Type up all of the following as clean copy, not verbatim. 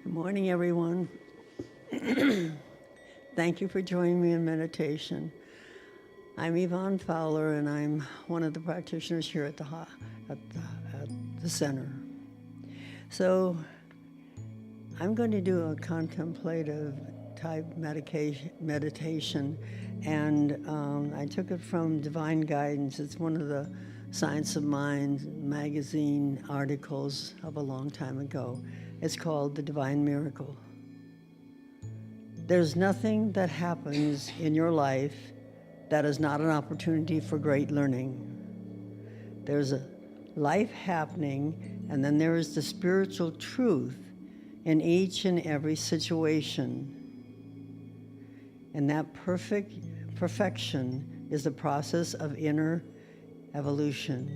Good morning, everyone. Thank you for joining me in meditation. I'm Evonne Fowler, and I'm one of the practitioners here at the center. So I'm going to do a contemplative type meditation, and I took it from Divine Guidance. It's one of the Science of Mind magazine articles of a long time ago. It's called The Divine Miracle. There's nothing that happens in your life that is not an opportunity for great learning. There's a life happening, and then there is the spiritual truth in each and every situation. And that perfection is the process of inner evolution.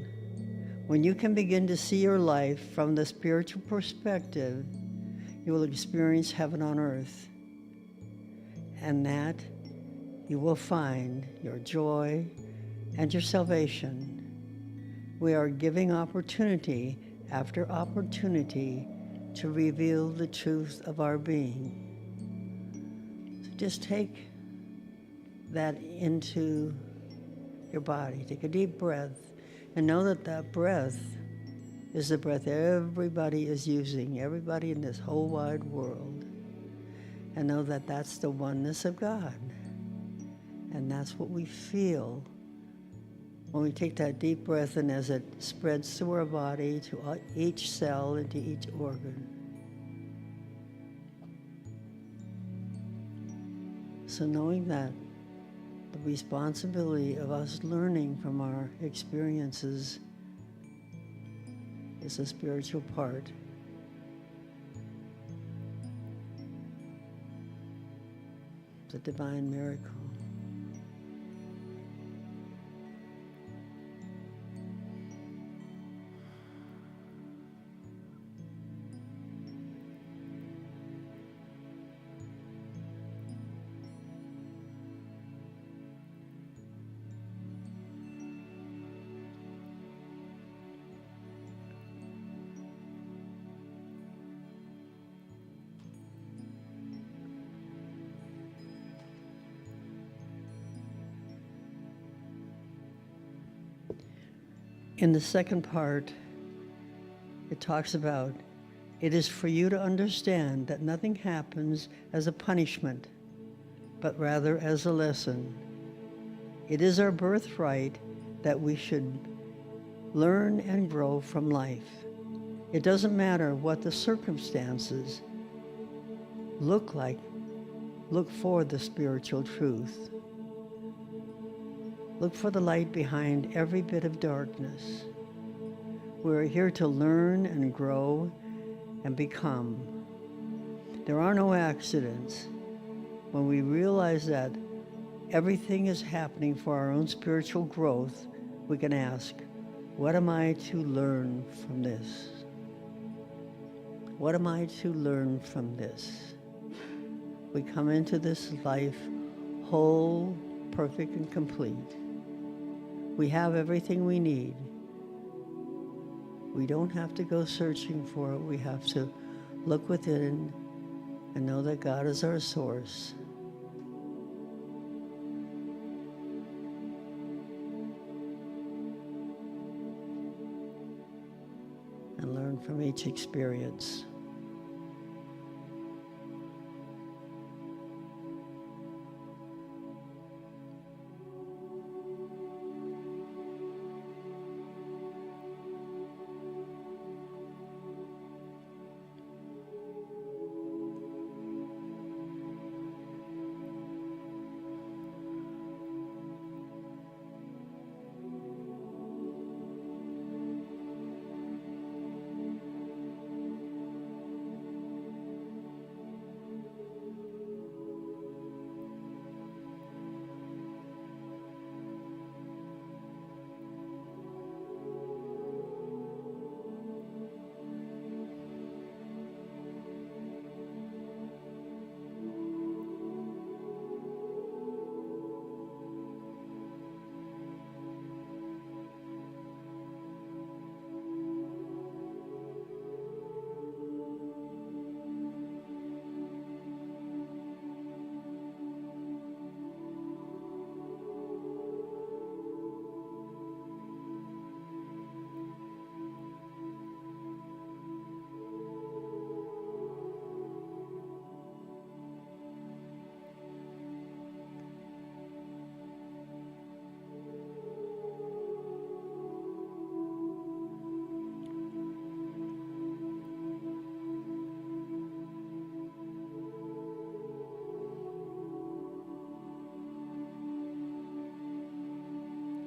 When you can begin to see your life from the spiritual perspective, you will experience heaven on earth. And that you will find your joy and your salvation. We are giving opportunity after opportunity to reveal the truth of our being. So just take that into your body. Take a deep breath and know that that breath is the breath everybody is using, everybody in this whole wide world. And know that that's the oneness of God. And that's what we feel when we take that deep breath in as it spreads through our body to each cell and to each organ. So knowing that the responsibility of us learning from our experiences is a spiritual part. The divine miracle. In the second part, it talks about it is for you to understand that nothing happens as a punishment, but rather as a lesson. It is our birthright that we should learn and grow from life. It doesn't matter what the circumstances look like. Look for the spiritual truth. Look for the light behind every bit of darkness. We're here to learn and grow and become. There are no accidents. When we realize that everything is happening for our own spiritual growth, we can ask, what am I to learn from this? What am I to learn from this? We come into this life whole, perfect, and complete. We have everything we need. We don't have to go searching for it. We have to look within and know that God is our source. And learn from each experience.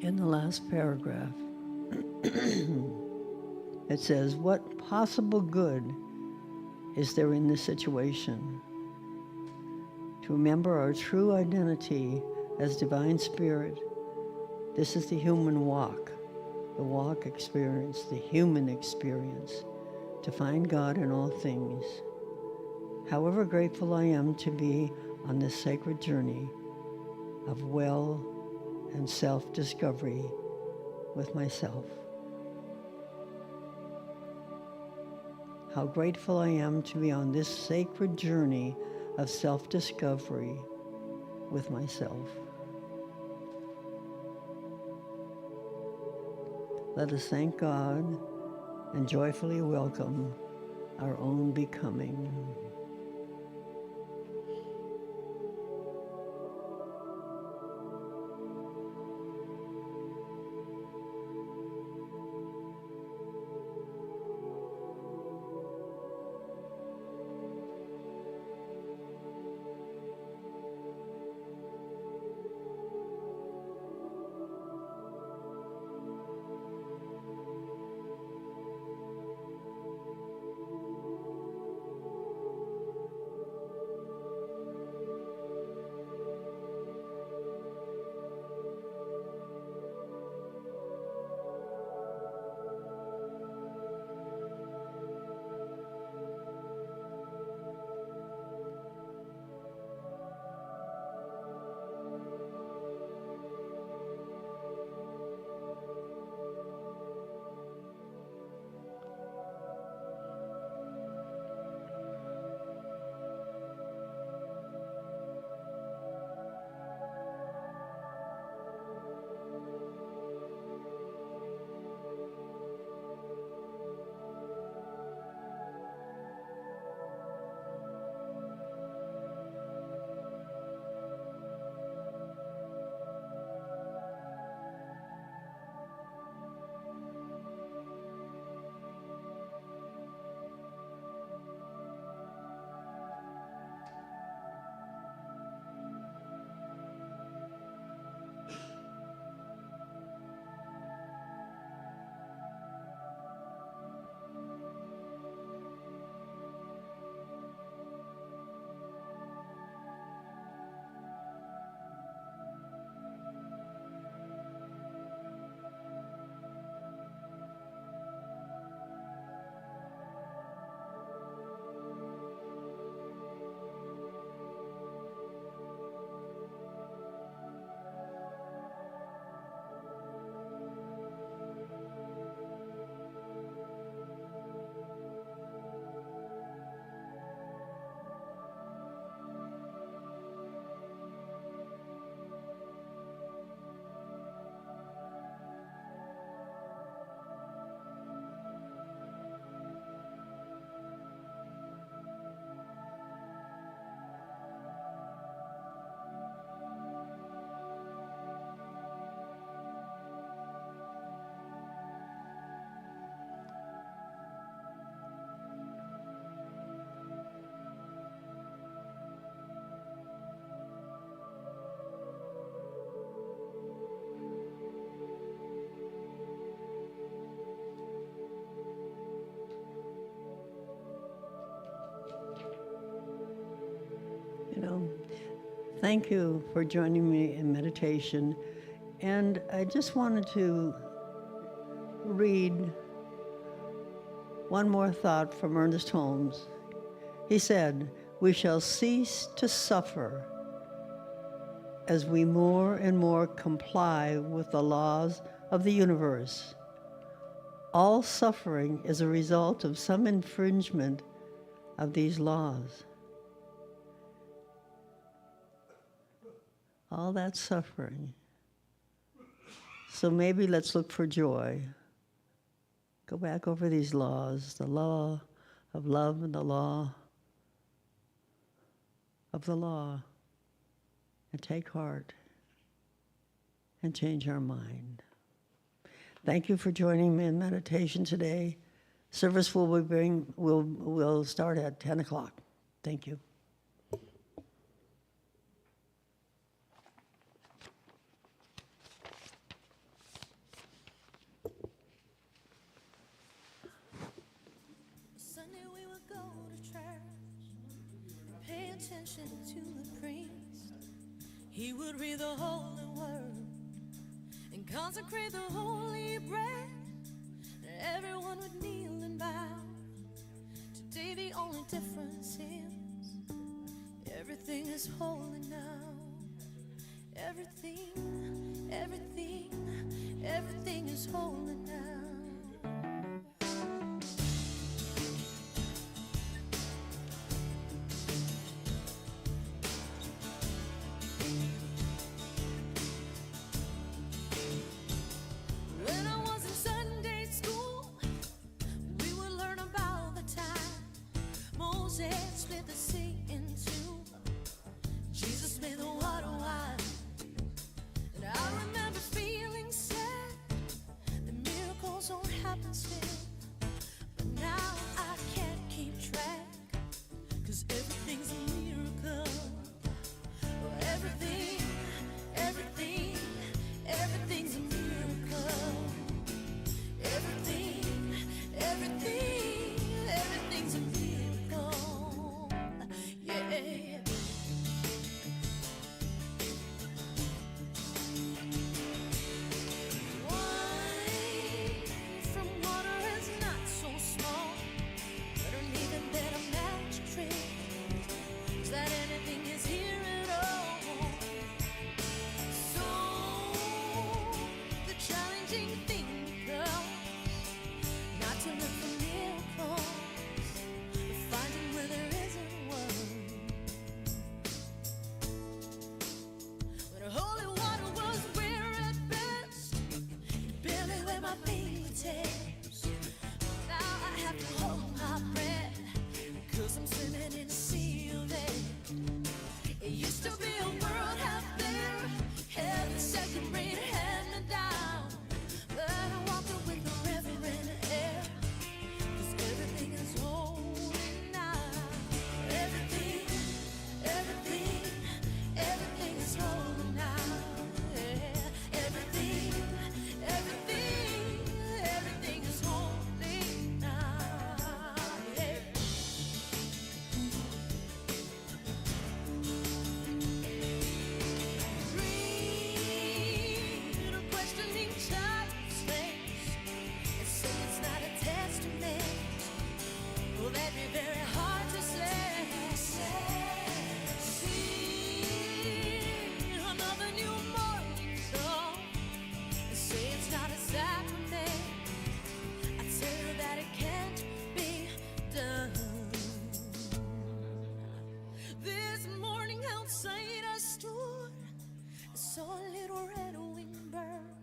In the last paragraph, it says, what possible good is there in this situation? To remember our true identity as divine spirit. This is the human walk, the walk experience, the human experience, to find God in all things. However grateful I am to be on this sacred journey of well and self-discovery with myself. How grateful I am to be on this sacred journey of self-discovery with myself. Let us thank God and joyfully welcome our own becoming. Thank you for joining me in meditation. And I just wanted to read one more thought from Ernest Holmes. He said, "We shall cease to suffer as we more and more comply with the laws of the universe. All suffering is a result of some infringement of these laws." All that suffering. So maybe let's look for joy. Go back over these laws, the law of love and the law of the law, and take heart and change our mind. Thank you for joining me in meditation today. Service will start at 10 o'clock. Thank you. Sunday we would go to church, pay attention to the priest. He would read the holy word and consecrate the holy bread. Everyone would kneel and bow. Today the only difference is everything is holy now. Everything, everything, everything is holy now. Split the sea in two. Jesus made the water wine. And I remember feeling sad. The miracles don't happen still. But now I can't keep track, 'cause everything's a miracle. Oh, everything, everything, everything's a miracle. Everything, everything, everything's a miracle. Yeah. Wine from water is not so small, but an even better magic trick is that anything is here at all. So the challenging thing becomes not to look for miracles, but finding where there isn't one. When holy water was rare at best, barely where my fingertips. Now I have to hold my breath, 'cause I'm swimming in a sea of it. It used to be a world half there, heaven second rate hand me down. But I walked it with the reverend air, 'cause everything is holy now. Everything, everything, everything is holy now. Yeah. Everything, everything, everything is holy now. Yeah. Read a questioning child's face and say it's not a testament. Well, that'd be very hard to say. See another new morning song and say it's not a sacrament. I tell you that it can't be done. This morning outside I stood, I saw a little red-winged bird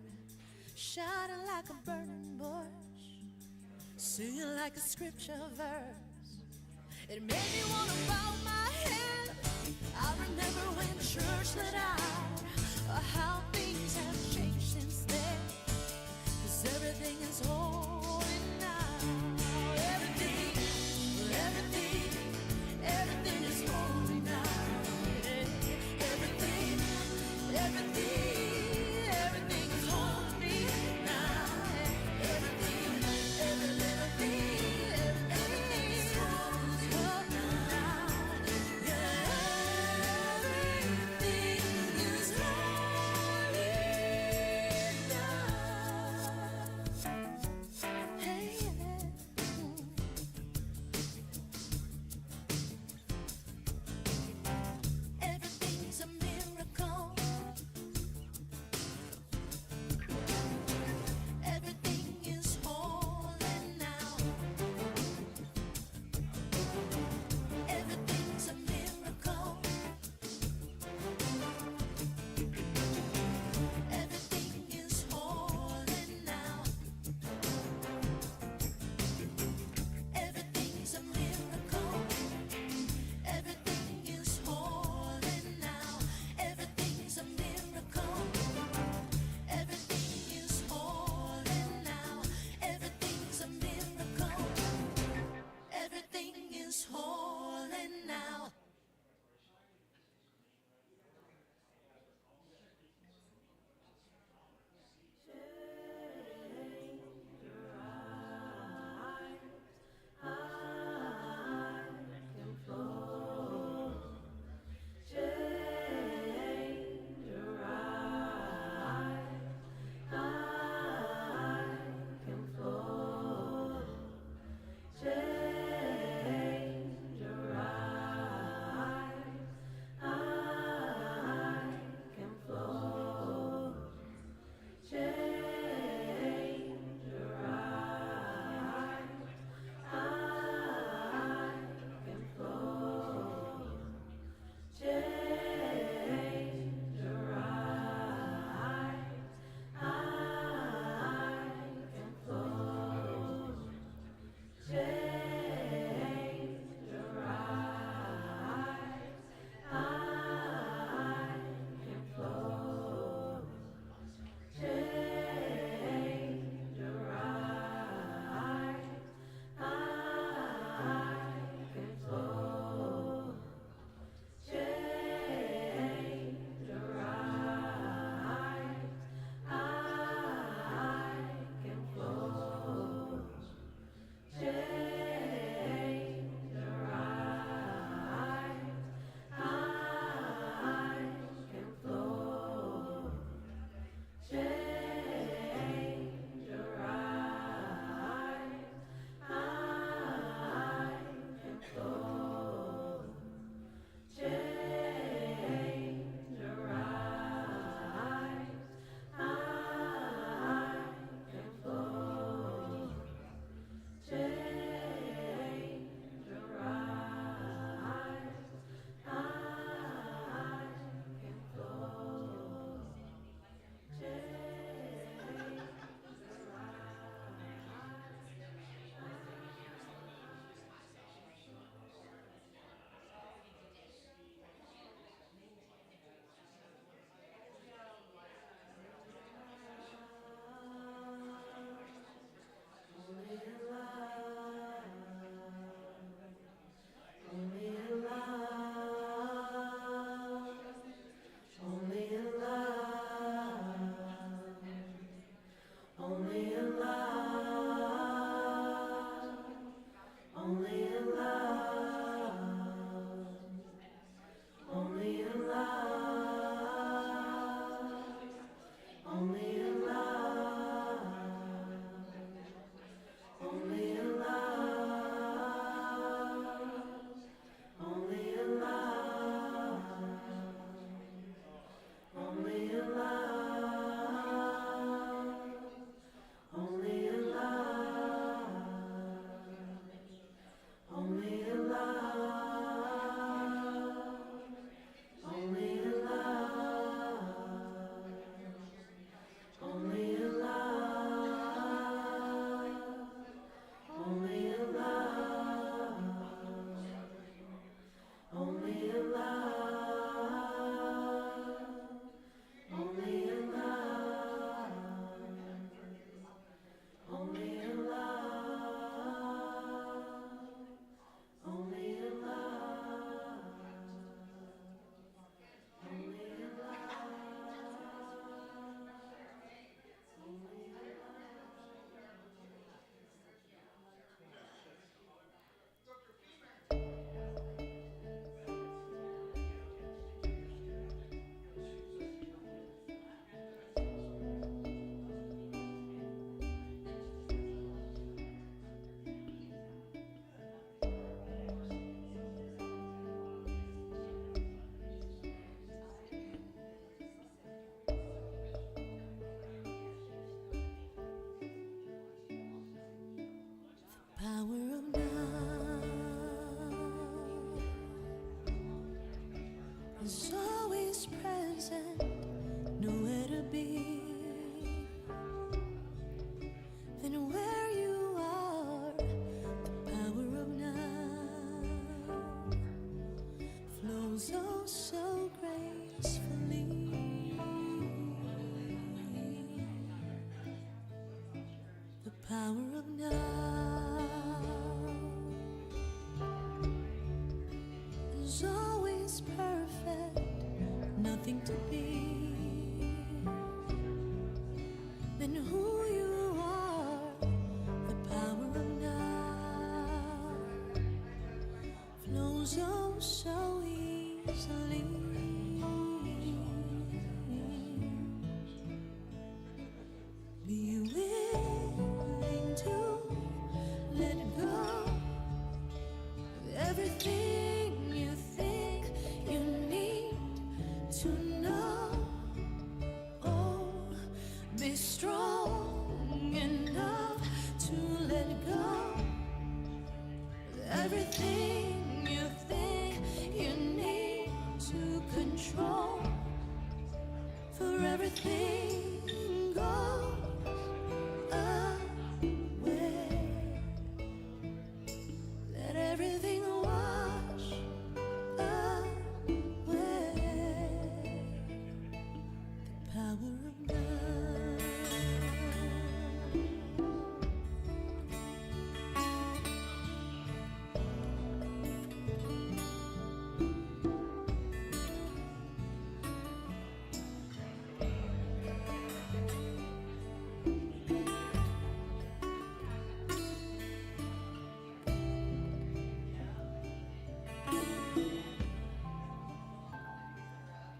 shining like a burning bush, singing like a scripture verse. It made me want to bow my head. I remember when church let out, how things have changed since then, 'cause everything is holy now. Everything, everything, everything is holy now. Everything, everything, everything is holy now. Everything, every little thing, everything is holy now. Yeah, everything. power of now is always perfect, nothing to be than who you are. The power of now flows oh so easily. Be willing to let go of everything you think you need to know. Oh, be strong enough to let go of everything you think you need to control. For everything goes away. Let everything wash away. The power of love.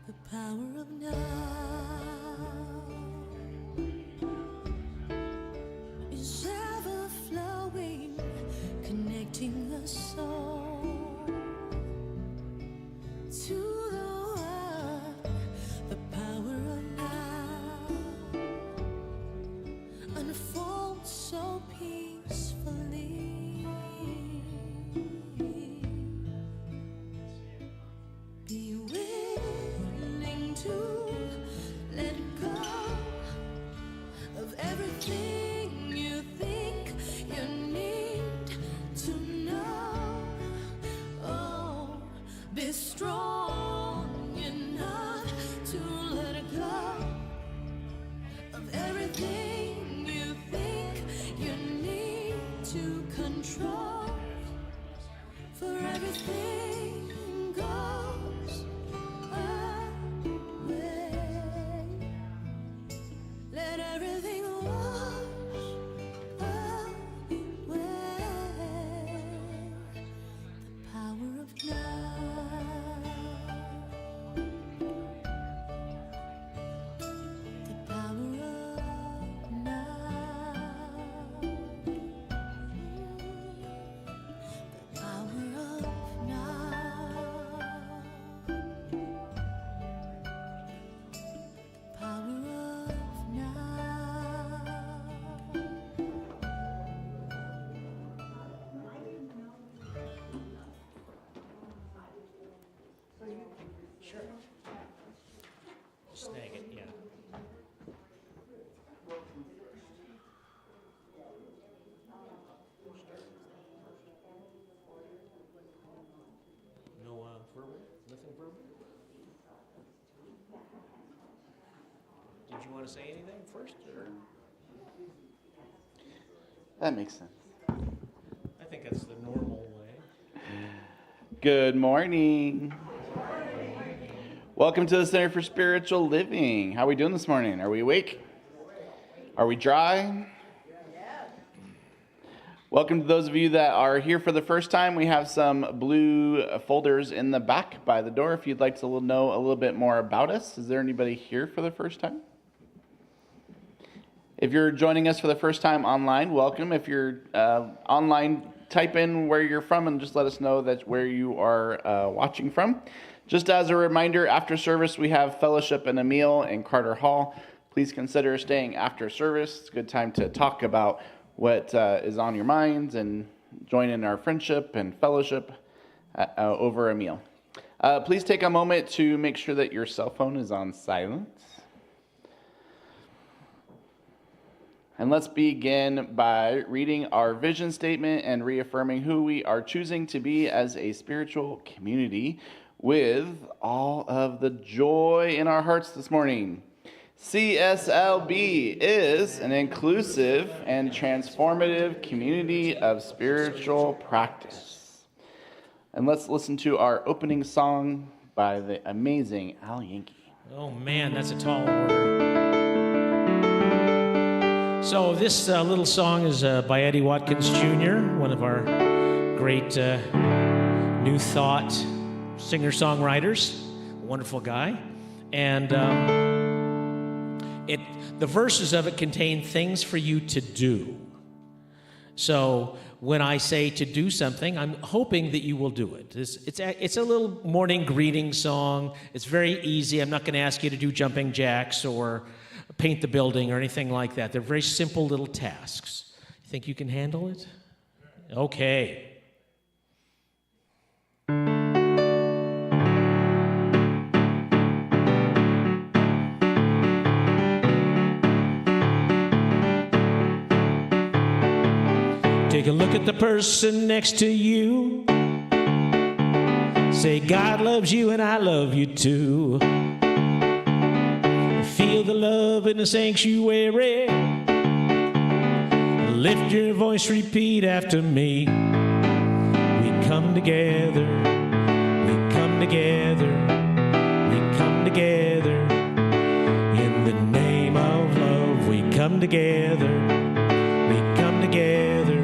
The power of now is ever flowing, connecting the soul to the one. The power of now unfolds so peacefully. Be willing to let go of everything you think you need to know. Oh, be strong enough to let go of everything you think you need to control. For everything goes away. Let everything wash away. The power of now. The power of now. The power of now. The power of now. Sure. Snag it, yeah. No verbal? Nothing verbal? Did you want to say anything first, or? That makes sense. I think that's the normal way. Good morning. Welcome to the Center for Spiritual Living. How are we doing this morning? Are we awake? Are we dry? Welcome to those of you that are here for the first time. We have some blue folders in the back by the door if you'd like to know a little bit more about us. Is there anybody here for the first time? If you're joining us for the first time online, welcome. If you're online, type in where you're from and just let us know that where you are watching from. Just as a reminder, after service, we have fellowship and a meal in Carter Hall. Please consider staying after service. It's a good time to talk about what is on your minds and join in our friendship and fellowship over a meal. Please take a moment to make sure that your cell phone is on silent. And let's begin by reading our vision statement and reaffirming who we are choosing to be as a spiritual community with all of the joy in our hearts this morning. CSLB is an inclusive and transformative community of spiritual practice. And let's listen to our opening song by the amazing Yankee. Oh man, that's a tall order. So this little song is by Eddie Watkins Jr., one of our great New Thought singer-songwriters, wonderful guy. And the verses of it contain things for you to do. So when I say to do something, I'm hoping that you will do it. It's a little morning greeting song. It's very easy. I'm not going to ask you to do jumping jacks or paint the building or anything like that. They're very simple little tasks. You think you can handle it? Okay. Take a look at the person next to you. Say, God loves you and I love you too. Feel the love in the sanctuary. Lift your voice, repeat after me. We come together, we come together, we come together. In the name of love, we come together, we come together,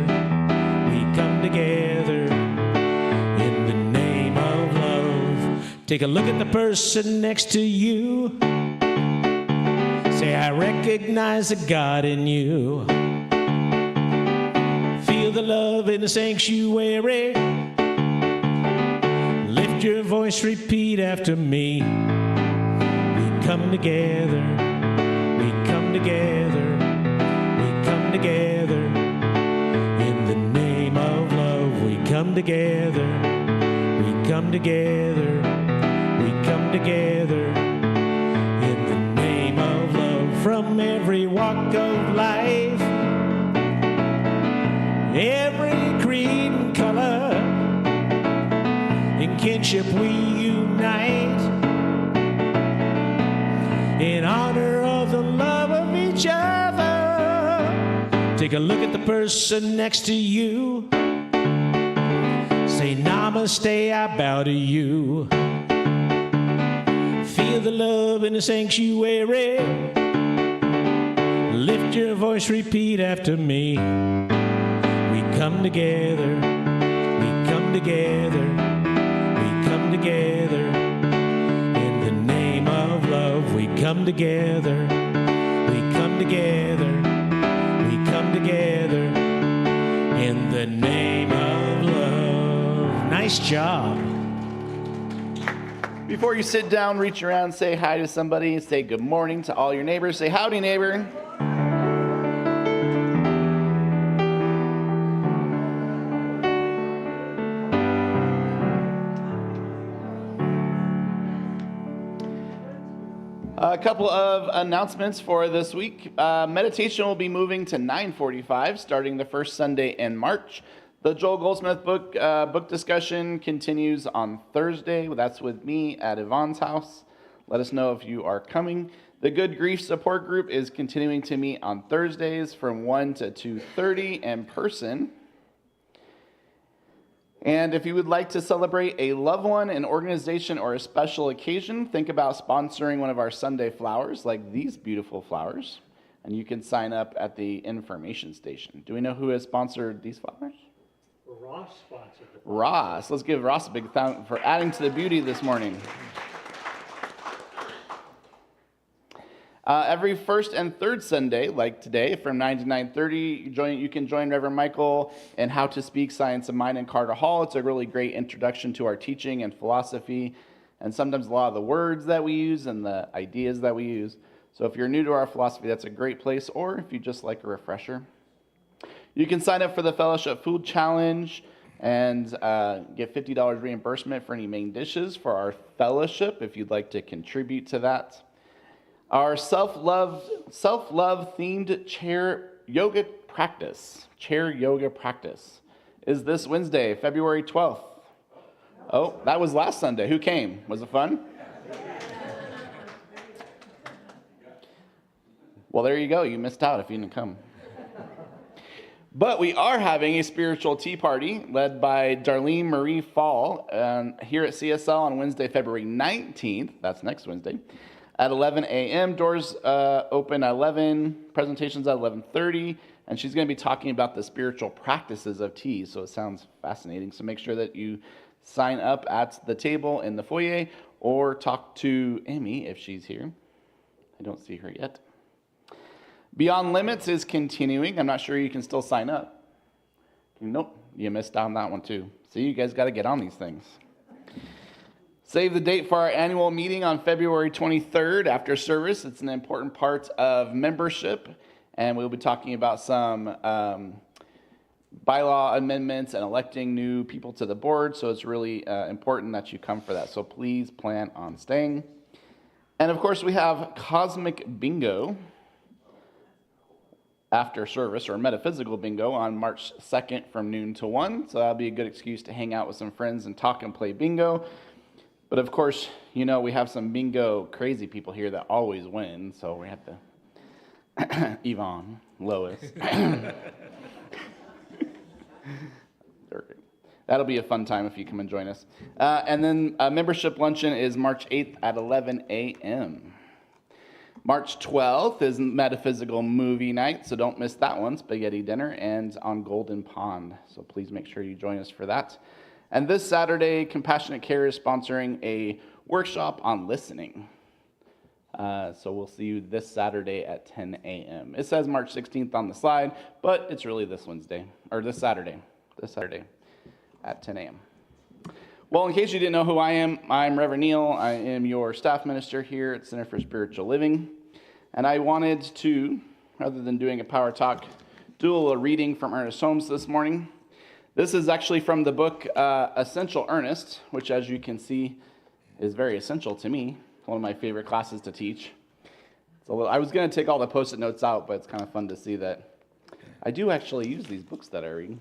we come together. In the name of love. Take a look at the person next to you. Say, I recognize the God in you. Feel the love in the sanctuary. Lift your voice, repeat after me. We come together, we come together, we come together. In the name of love, we come together, we come together, we come together. In the name of love, from every walk of life, every creed and color, in kinship we unite, in honor of the love of each other. Take a look at the person next to you. Say, namaste, I bow to you. Feel the love in the sanctuary. Lift your voice, repeat after me. We come together, we come together, we come together. In the name of love, we come together, we come together, we come together. In the name of love. Nice job. Before you sit down, reach around, say hi to somebody, say good morning to all your neighbors, say howdy neighbor. A couple of announcements for this week. Meditation will be moving to 9:45 starting the first Sunday in March. The Joel Goldsmith book discussion continues on Thursday. That's with me at Evonne's house. Let us know if you are coming. The Good Grief Support Group is continuing to meet on Thursdays from 1 to 2:30 in person. And if you would like to celebrate a loved one, an organization, or a special occasion, think about sponsoring one of our Sunday flowers, like these beautiful flowers. And you can sign up at the information station. Do we know who has sponsored these flowers? Ross sponsored the Ross. Let's give Ross a big thank for adding to the beauty this morning. Every first and third Sunday, like today, from 9 to 9:30, you can join Reverend Michael in How to Speak Science of Mind in Carter Hall. It's a really great introduction to our teaching and philosophy, and sometimes a lot of the words that we use and the ideas that we use. So if you're new to our philosophy, that's a great place, or if you just like a refresher. You can sign up for the Fellowship Food Challenge and get $50 reimbursement for any main dishes for our fellowship if you'd like to contribute to that. Our self-love themed chair yoga practice is this Wednesday, February 12th. Oh, that was last Sunday. Who came? Was it fun? Well, there you go. You missed out if you didn't come. But we are having a spiritual tea party led by Darlene Marie Fall here at CSL on Wednesday, February 19th. That's next Wednesday at 11 a.m. Doors open at 11, presentations at 11:30, and she's going to be talking about the spiritual practices of tea. So it sounds fascinating. So make sure that you sign up at the table in the foyer or talk to Amy if she's here. I don't see her yet. Beyond Limits is continuing. I'm not sure you can still sign up. Nope, you missed out on that one too. So you guys got to get on these things. Save the date for our annual meeting on February 23rd after service. It's an important part of membership, and we'll be talking about some bylaw amendments and electing new people to the board, so it's really important that you come for that. So please plan on staying. And of course, we have Cosmic Bingo after service, or Metaphysical Bingo, on March 2nd from noon to 1. So that'll be a good excuse to hang out with some friends and talk and play bingo. But of course, you know, we have some bingo crazy people here that always win, so we have to Evonne, Lois. That'll be a fun time if you come and join us. And then membership luncheon is March 8th at 11 a.m. March 12th is Metaphysical Movie Night, so don't miss that one, spaghetti dinner, and on Golden Pond. So please make sure you join us for that. And this Saturday, Compassionate Care is sponsoring a workshop on listening. So we'll see you this Saturday at 10 a.m. It says March 16th on the slide, but it's really this Saturday at 10 a.m. Well, in case you didn't know who I am, I'm Reverend Neil. I am your staff minister here at Center for Spiritual Living. And I wanted to, rather than doing a power talk, do a little reading from Ernest Holmes this morning. This is actually from the book Essential Ernest, which, as you can see, is very essential to me. One of my favorite classes to teach. I was going to take all the Post-it notes out, but it's kind of fun to see that I do actually use these books that I read.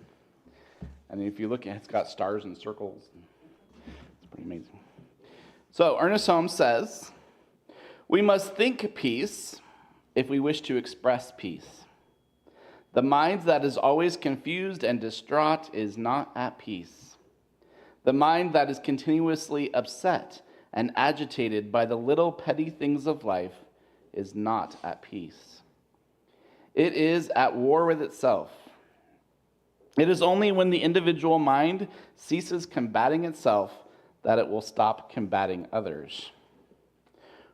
And if you look at it, it's got stars and circles. It's pretty amazing. So Ernest Holmes says, "We must think peace if we wish to express peace. The mind that is always confused and distraught is not at peace. The mind that is continuously upset and agitated by the little petty things of life is not at peace. It is at war with itself. It is only when the individual mind ceases combating itself that it will stop combating others.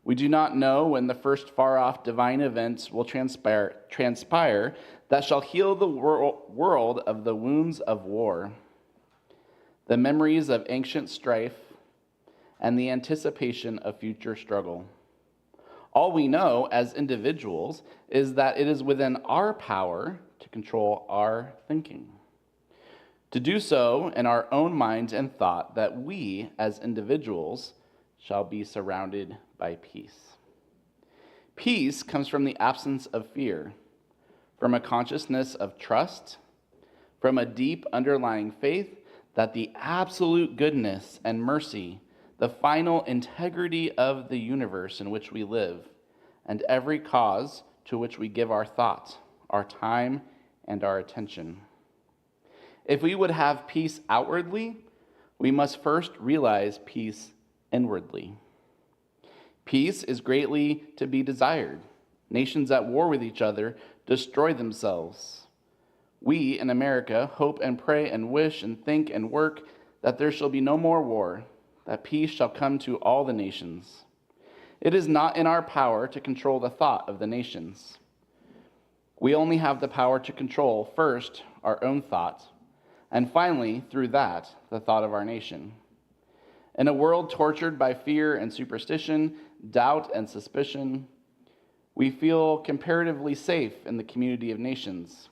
We do not know when the first far-off divine events will transpire that shall heal the world of the wounds of war, the memories of ancient strife, and the anticipation of future struggle. All we know as individuals is that it is within our power to control our thinking, to do so in our own minds and thought, that we as individuals shall be surrounded by peace. Peace comes from the absence of fear, from a consciousness of trust, from a deep underlying faith that the absolute goodness and mercy, the final integrity of the universe in which we live, and every cause to which we give our thought, our time, and our attention. If we would have peace outwardly, we must first realize peace inwardly. Peace is greatly to be desired. Nations at war with each other destroy themselves. We in America hope and pray and wish and think and work that there shall be no more war, that peace shall come to all the nations. It is not in our power to control the thought of the nations. We only have the power to control, first, our own thought, and finally, through that, the thought of our nation. In a world tortured by fear and superstition, doubt and suspicion, we feel comparatively safe in the community of nations.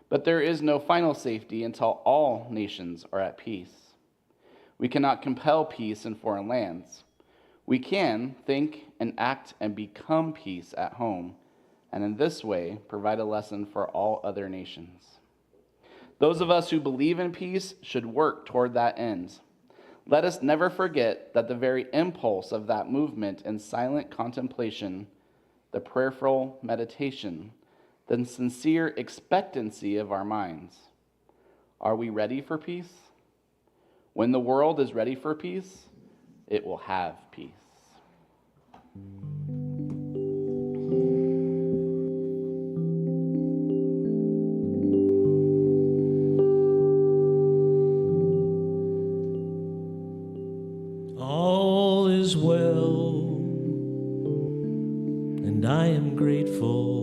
But there is no final safety until all nations are at peace. We cannot compel peace in foreign lands. We can think and act and become peace at home, and in this way provide a lesson for all other nations. Those of us who believe in peace should work toward that end. Let us never forget that the very impulse of that movement and silent contemplation, the prayerful meditation, the sincere expectancy of our minds. Are we ready for peace? When the world is ready for peace, it will have peace. All is well, and I am grateful.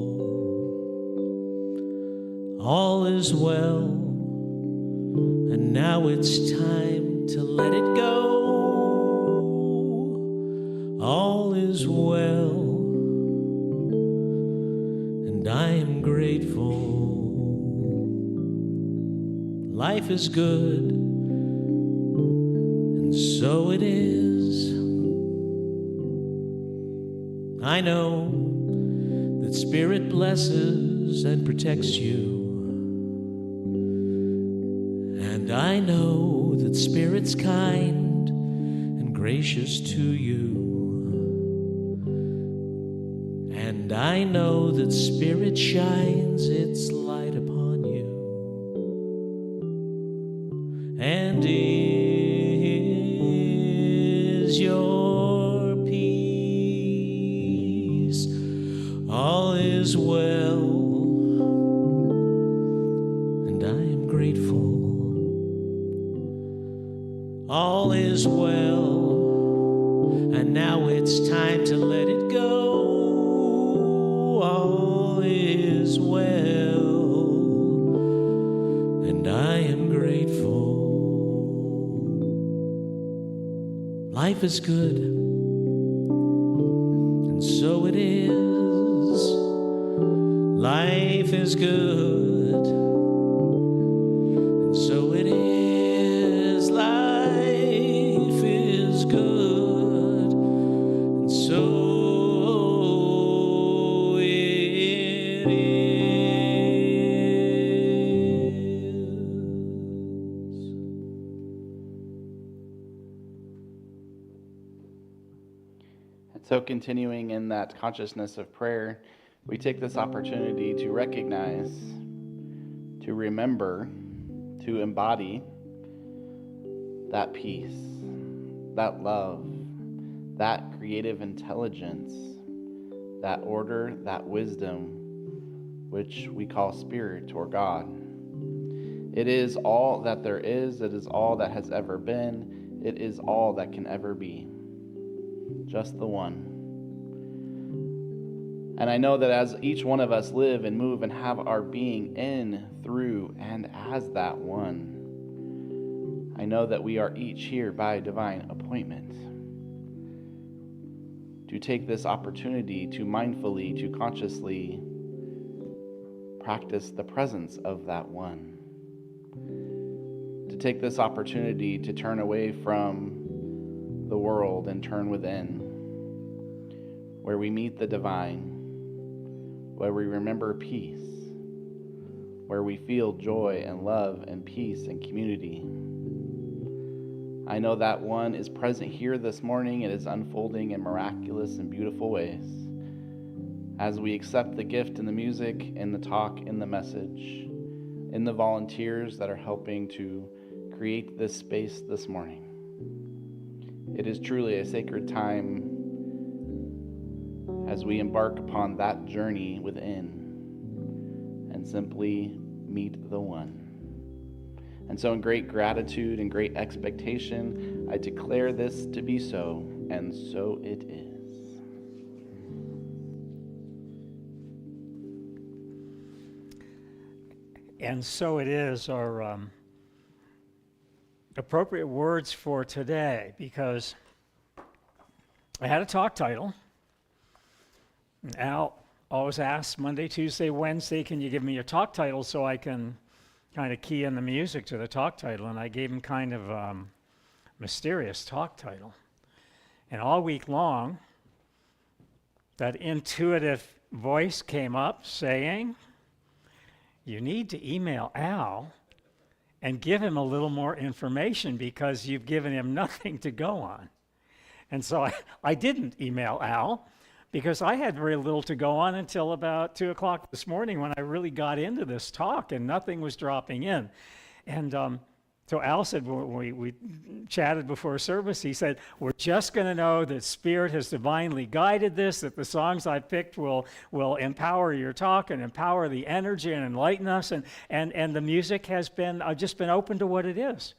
All is well, and now it's time to let it go. All is well, and I am grateful. Life is good, and so it is. I know that Spirit blesses and protects you. And I know that Spirit's kind and gracious to you. And I know that Spirit shines its light upon you. And is your peace. All is well, and I am grateful. All is well, and now it's time to let it go. All is well, and I am grateful. Life is good, and so it is. Life is good, and so it is. Life is good, and so it is. And so, continuing in that consciousness of prayer, we take this opportunity to recognize, to remember, to embody that peace, that love, that creative intelligence, that order, that wisdom, which we call Spirit or God. It is all that there is. It is all that has ever been. It is all that can ever be. Just the one. And I know that as each one of us live and move and have our being in, through, and as that one, I know that we are each here by divine appointment to take this opportunity to mindfully, to consciously practice the presence of that one. To take this opportunity to turn away from the world and turn within, where we meet the divine, where we remember peace, where we feel joy and love and peace and community. I know that one is present here this morning. It is unfolding in miraculous and beautiful ways as we accept the gift in the music, in the talk, in the message, in the volunteers that are helping to create this space this morning. It is truly a sacred time as we embark upon that journey within and simply meet the one. And so in great gratitude and great expectation, I declare this to be so, and so it is. And so it is our appropriate words for today, because I had a talk title. And Al always asks Monday, Tuesday, Wednesday, can you give me your talk title so I can kind of key in the music to the talk title? And I gave him kind of mysterious talk title. And all week long, that intuitive voice came up saying, you need to email Al and give him a little more information because you've given him nothing to go on. And so I didn't email Al, because I had very little to go on until about 2 o'clock this morning when I really got into this talk and nothing was dropping in. And so Al said, when we chatted before service, he said, we're just going to know that Spirit has divinely guided this, that the songs I picked will empower your talk and empower the energy and enlighten us. And the music has been just been open to what it is.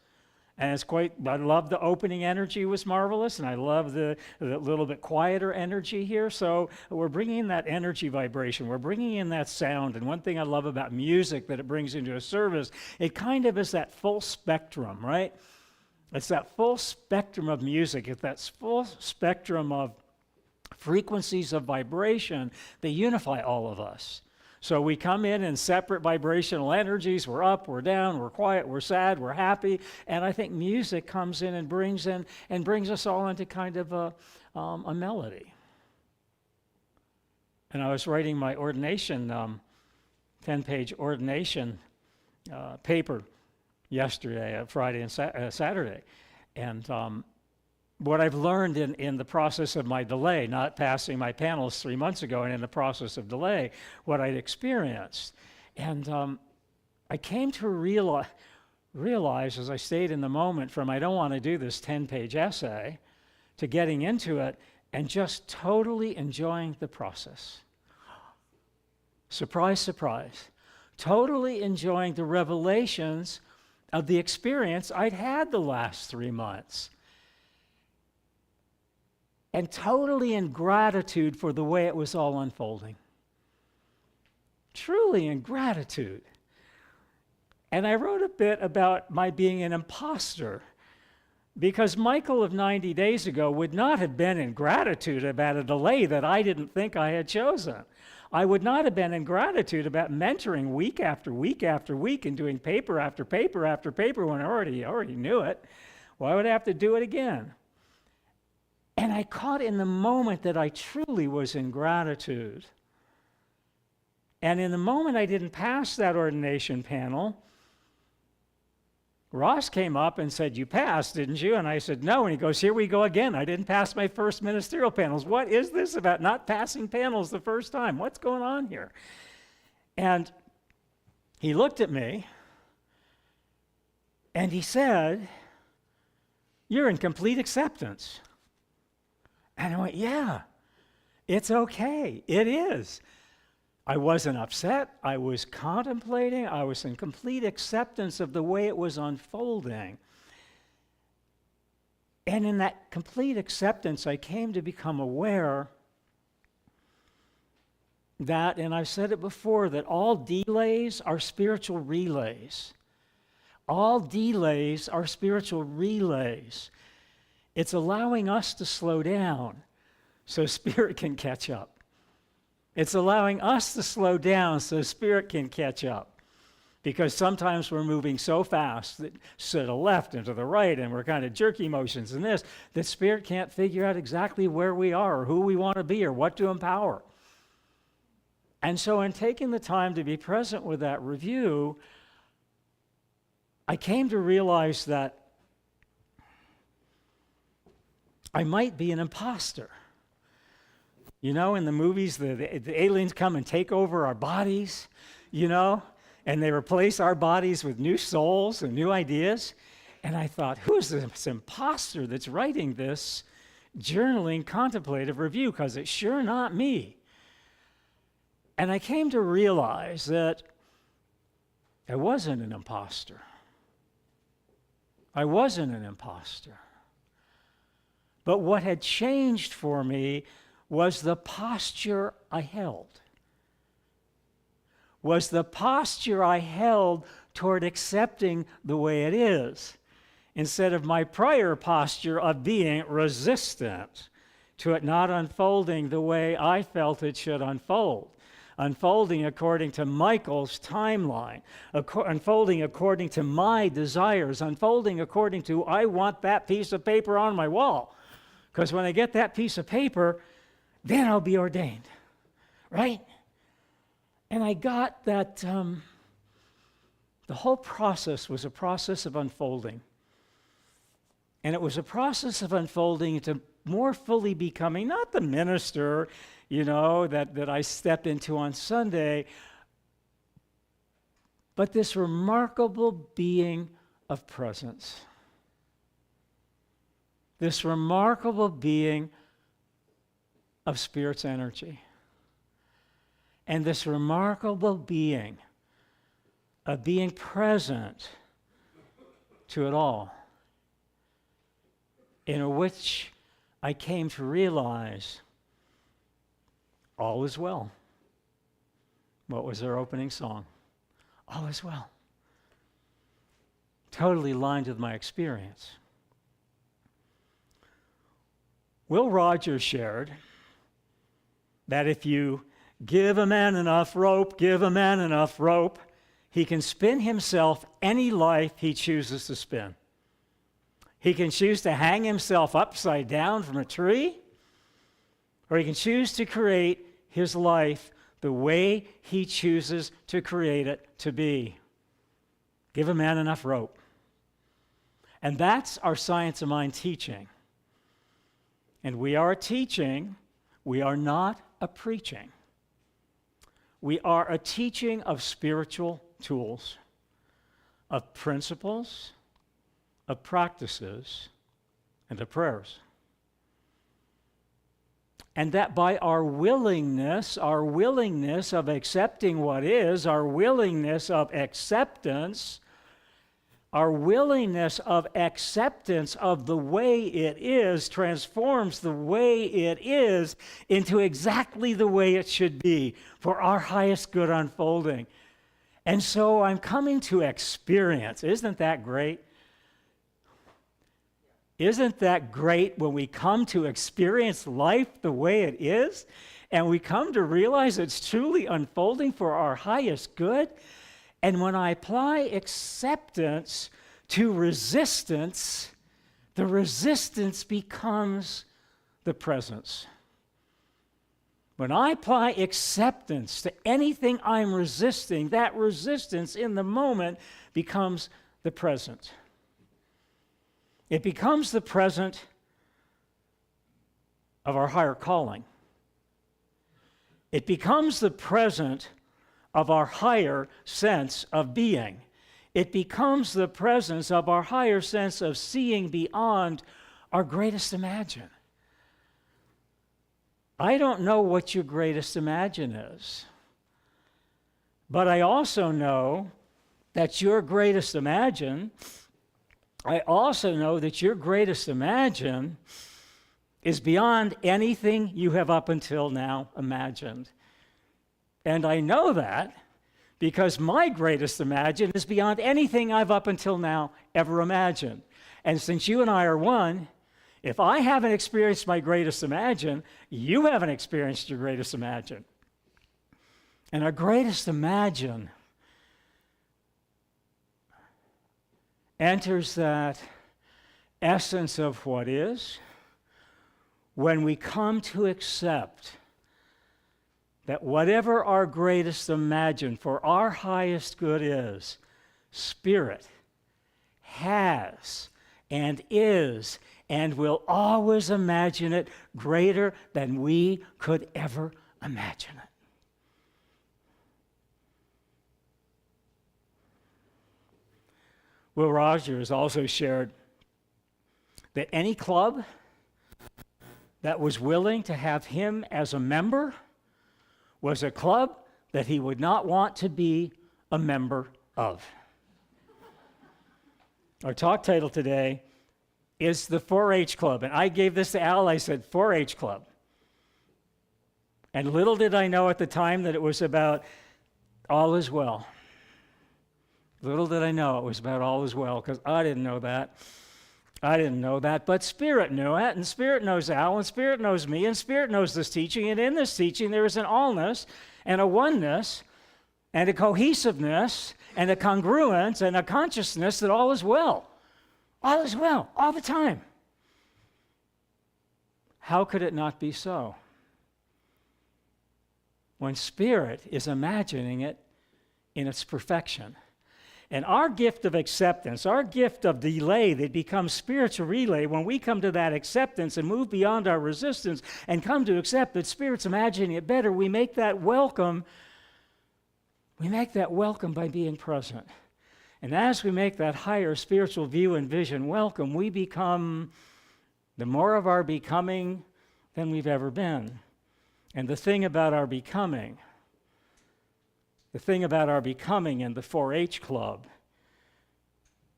And it's I love the opening energy was marvelous, and I love the little bit quieter energy here. So we're bringing in that energy vibration. We're bringing in that sound. And one thing I love about music that it brings into a service, it kind of is that full spectrum, right? It's that full spectrum of music. It's that full spectrum of frequencies of vibration that unify all of us. So we come in separate vibrational energies. We're up, we're down, we're quiet, we're sad, we're happy. And I think music comes in and brings us all into kind of a melody. And I was writing my ordination, 10-page ordination paper yesterday, Friday and Saturday. And what I've learned in the process of my delay, not passing my panels 3 months ago, and in the process of delay, what I'd experienced. And I came to realize as I stayed in the moment from I don't want to do this 10-page essay to getting into it and just totally enjoying the process. Surprise, surprise. Totally enjoying the revelations of the experience I'd had the last 3 months. And totally in gratitude for the way it was all unfolding. Truly in gratitude. And I wrote a bit about my being an imposter, because Michael of 90 days ago would not have been in gratitude about a delay that I didn't think I had chosen. I would not have been in gratitude about mentoring week after week after week and doing paper after paper after paper when I already knew it. Why would I have to do it again? And I caught in the moment that I truly was in gratitude. And in the moment I didn't pass that ordination panel, Ross came up and said, "You passed, didn't you?" And I said, "No." And he goes, "Here we go again. I didn't pass my first ministerial panels. What is this about not passing panels the first time? What's going on here?" And he looked at me and he said, "You're in complete acceptance." And I went, "Yeah, it's okay. It is." I wasn't upset. I was contemplating. I was in complete acceptance of the way it was unfolding. And in that complete acceptance, I came to become aware that, and I've said it before, that all delays are spiritual relays. All delays are spiritual relays. It's allowing us to slow down so Spirit can catch up. It's allowing us to slow down so Spirit can catch up. Because sometimes we're moving so fast that to the left and to the right, and we're kind of jerky motions and this, that Spirit can't figure out exactly where we are or who we want to be or what to empower. And so in taking the time to be present with that review, I came to realize that I might be an imposter. You know, in the movies, the aliens come and take over our bodies, you know, and they replace our bodies with new souls and new ideas. And I thought, who is this imposter that's writing this journaling contemplative review? Because it's sure not me. And I came to realize that I wasn't an imposter. I wasn't an imposter. But what had changed for me was the posture I held. Was the posture I held toward accepting the way it is, instead of my prior posture of being resistant to it not unfolding the way I felt it should unfold. Unfolding according to Michael's timeline, unfolding according to my desires, unfolding according to, I want that piece of paper on my wall. Because when I get that piece of paper, then I'll be ordained, right? And I got that the whole process was a process of unfolding. And it was a process of unfolding to more fully becoming not the minister, that I step into on Sunday, but this remarkable being of presence. This remarkable being of Spirit's energy. And this remarkable being of being present to it all, in which I came to realize all is well. What was their opening song? All is well. Totally aligned with my experience. Will Rogers shared that if you give a man enough rope, he can spin himself any life he chooses to spin. He can choose to hang himself upside down from a tree, or he can choose to create his life the way he chooses to create it to be. Give a man enough rope. And that's our Science of Mind teaching. And we are teaching, we are not a preaching. We are a teaching of spiritual tools, of principles, of practices, and of prayers. And that by our willingness of accepting what is, our willingness of acceptance of the way it is transforms the way it is into exactly the way it should be for our highest good unfolding. And so I'm coming to experience. Isn't that great? Isn't that great when we come to experience life the way it is and we come to realize it's truly unfolding for our highest good? And when I apply acceptance to resistance, the resistance becomes the presence. When I apply acceptance to anything I'm resisting, that resistance in the moment becomes the present. It becomes the present of our higher calling. It becomes the present of our higher sense of being. It becomes the presence of our higher sense of seeing beyond our greatest imagine. I don't know what your greatest imagine is, but I also know that your greatest imagine is beyond anything you have up until now imagined. And I know that because my greatest imagine is beyond anything I've up until now ever imagined. And since you and I are one, if I haven't experienced my greatest imagine, you haven't experienced your greatest imagine. And our greatest imagine enters that essence of what is when we come to accept that whatever our greatest imagine for our highest good is, Spirit has and is and will always imagine it greater than we could ever imagine it. Will Rogers also shared that any club that was willing to have him as a member was a club that he would not want to be a member of. Our talk title today is the 4-H Club. And I gave this to Al, I said 4-H Club. And little did I know at the time that it was about all is well. Little did I know it was about all is well, because I didn't know that. But Spirit knew it, and Spirit knows Al, and Spirit knows me, and Spirit knows this teaching. And in this teaching, there is an allness and a oneness and a cohesiveness and a congruence and a consciousness that all is well. All is well, all the time. How could it not be so? When Spirit is imagining it in its perfection. And our gift of acceptance, our gift of delay that becomes spiritual relay, when we come to that acceptance and move beyond our resistance and come to accept that Spirit's imagining it better, we make that welcome. We make that welcome by being present. And as we make that higher spiritual view and vision welcome, we become the more of our becoming than we've ever been. And the thing about our becoming in the 4-H Club,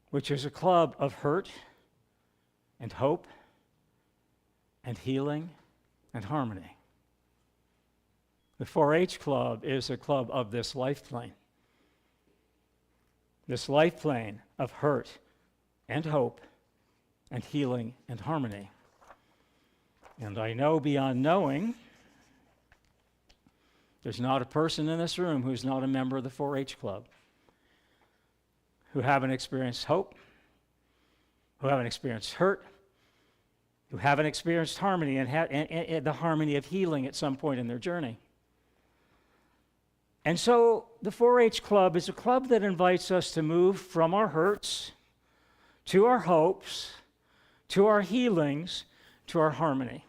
which is a club of hurt and hope and healing and harmony. The 4-H Club is a club of this life plane of hurt and hope and healing and harmony. And I know beyond knowing, there's not a person in this room who's not a member of the 4-H Club, who haven't experienced hope, who haven't experienced hurt, who haven't experienced harmony and the harmony of healing at some point in their journey. And so the 4-H Club is a club that invites us to move from our hurts to our hopes, to our healings, to our harmony.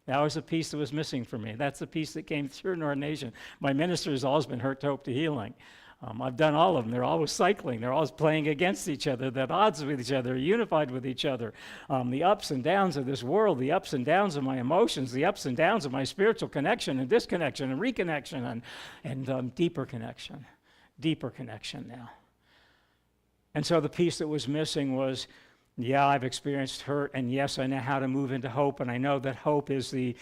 That was the piece that was missing for me. That's the piece that came through in our nation. My ministry has always been hurt to hope to healing. I've done all of them. They're always cycling. They're always playing against each other. They're at odds with each other, unified with each other. The ups and downs of this world, the ups and downs of my emotions, the ups and downs of my spiritual connection and disconnection and reconnection and deeper connection now. And so the piece that was missing was, yeah, I've experienced hurt, and yes, I know how to move into hope, and I know that hope is the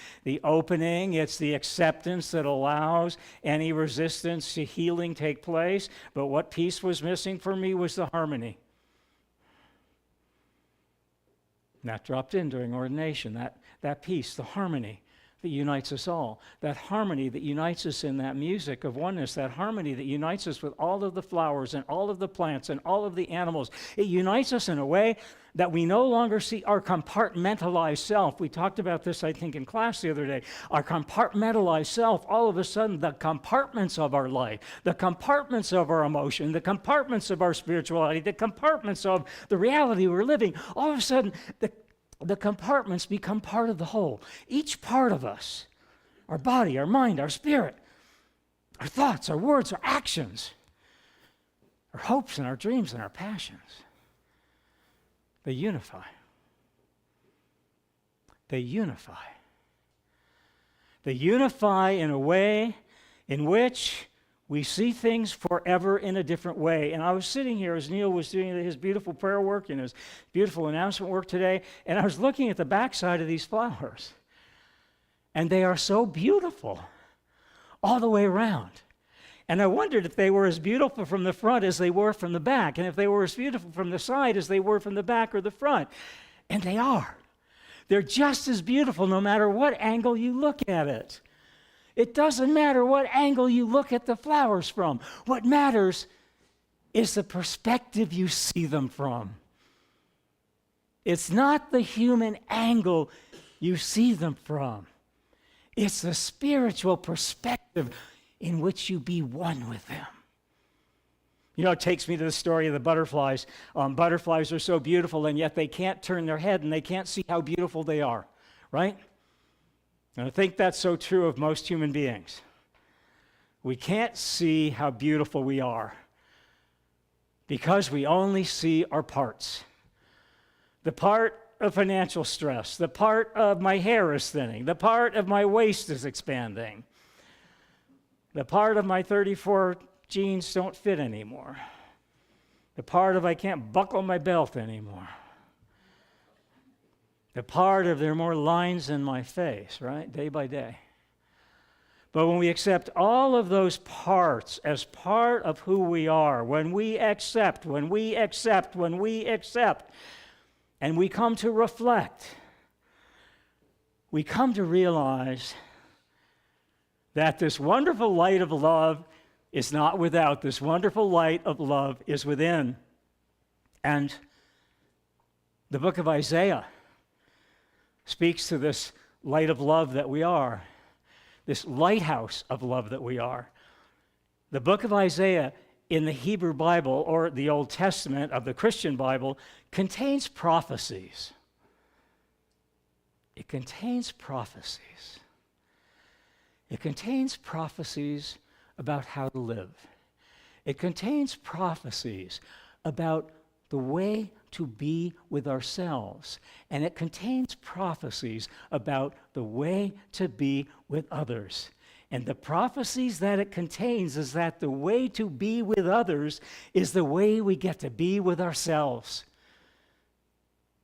opening, it's the acceptance that allows any resistance to healing take place, but what piece was missing for me was the harmony. And that dropped in during ordination, that piece, the harmony that unites us all, that harmony that unites us in that music of oneness, that harmony that unites us with all of the flowers and all of the plants and all of the animals. It unites us in a way that we no longer see our compartmentalized self. We talked about this, I think, in class the other day. Our compartmentalized self, all of a sudden, the compartments of our life, the compartments of our emotion, the compartments of our spirituality, the compartments of the reality we're living, all of a sudden, the compartments become part of the whole. Each part of us, our body, our mind, our spirit, our thoughts, our words, our actions, our hopes and our dreams and our passions, they unify. They unify. They unify in a way in which we see things forever in a different way. And I was sitting here as Neil was doing his beautiful prayer work and his beautiful announcement work today, and I was looking at the backside of these flowers. And they are so beautiful all the way around. And I wondered if they were as beautiful from the front as they were from the back, and if they were as beautiful from the side as they were from the back or the front. And they are. They're just as beautiful no matter what angle you look at it. It doesn't matter what angle you look at the flowers from. What matters is the perspective you see them from. It's not the human angle you see them from. It's the spiritual perspective in which you be one with them. You know, it takes me to the story of the butterflies. Butterflies are so beautiful, and yet they can't turn their head, and they can't see how beautiful they are, right? And I think that's so true of most human beings. We can't see how beautiful we are because we only see our parts. The part of financial stress, the part of my hair is thinning, the part of my waist is expanding, the part of my 34 jeans don't fit anymore, the part of I can't buckle my belt anymore, the part of there are more lines in my face, right, day by day. But when we accept all of those parts as part of who we are, when we accept, and we come to reflect, we come to realize that this wonderful light of love is not without. This wonderful light of love is within. And the book of Isaiah speaks to this light of love that we are, this lighthouse of love that we are. The book of Isaiah in the Hebrew Bible or the Old Testament of the Christian Bible contains prophecies. It contains prophecies. It contains prophecies about how to live. It contains prophecies about the way to be with ourselves. And it contains prophecies about the way to be with others. And the prophecies that it contains is that the way to be with others is the way we get to be with ourselves.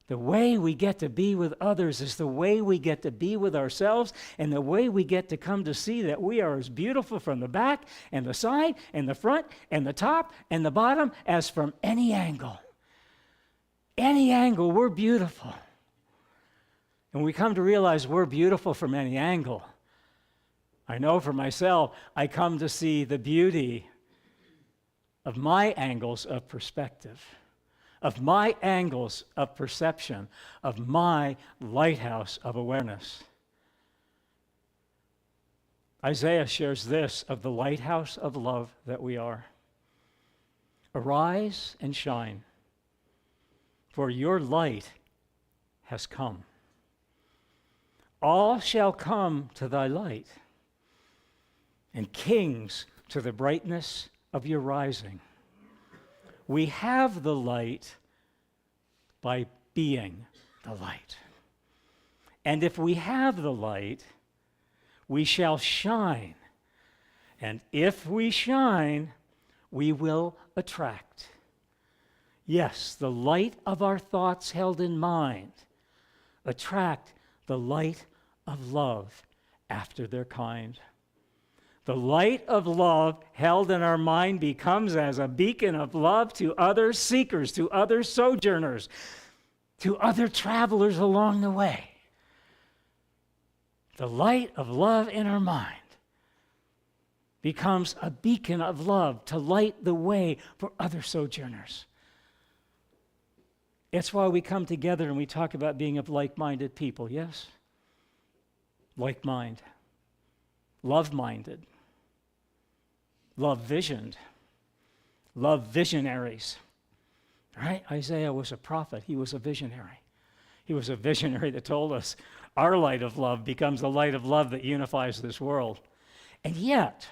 The way we get to be with others is the way we get to be with ourselves, and the way we get to come to see that we are as beautiful from the back and the side and the front and the top and the bottom as from any angle. Any angle, we're beautiful. And we come to realize we're beautiful from any angle. I know for myself, I come to see the beauty of my angles of perspective, of my angles of perception, of my lighthouse of awareness. Isaiah shares this of the lighthouse of love that we are. Arise and shine, for your light has come. All shall come to thy light, and kings to the brightness of your rising. We have the light by being the light. And if we have the light, we shall shine. And if we shine, we will attract. Yes, the light of our thoughts held in mind attract the light of love after their kind. The light of love held in our mind becomes as a beacon of love to other seekers, to other sojourners, to other travelers along the way. The light of love in our mind becomes a beacon of love to light the way for other sojourners. It's why we come together and we talk about being of like-minded people, yes? Like-mind, love-minded, love-visioned, love visionaries. Right? Isaiah was a prophet. He was a visionary. He was a visionary that told us our light of love becomes the light of love that unifies this world. And yet,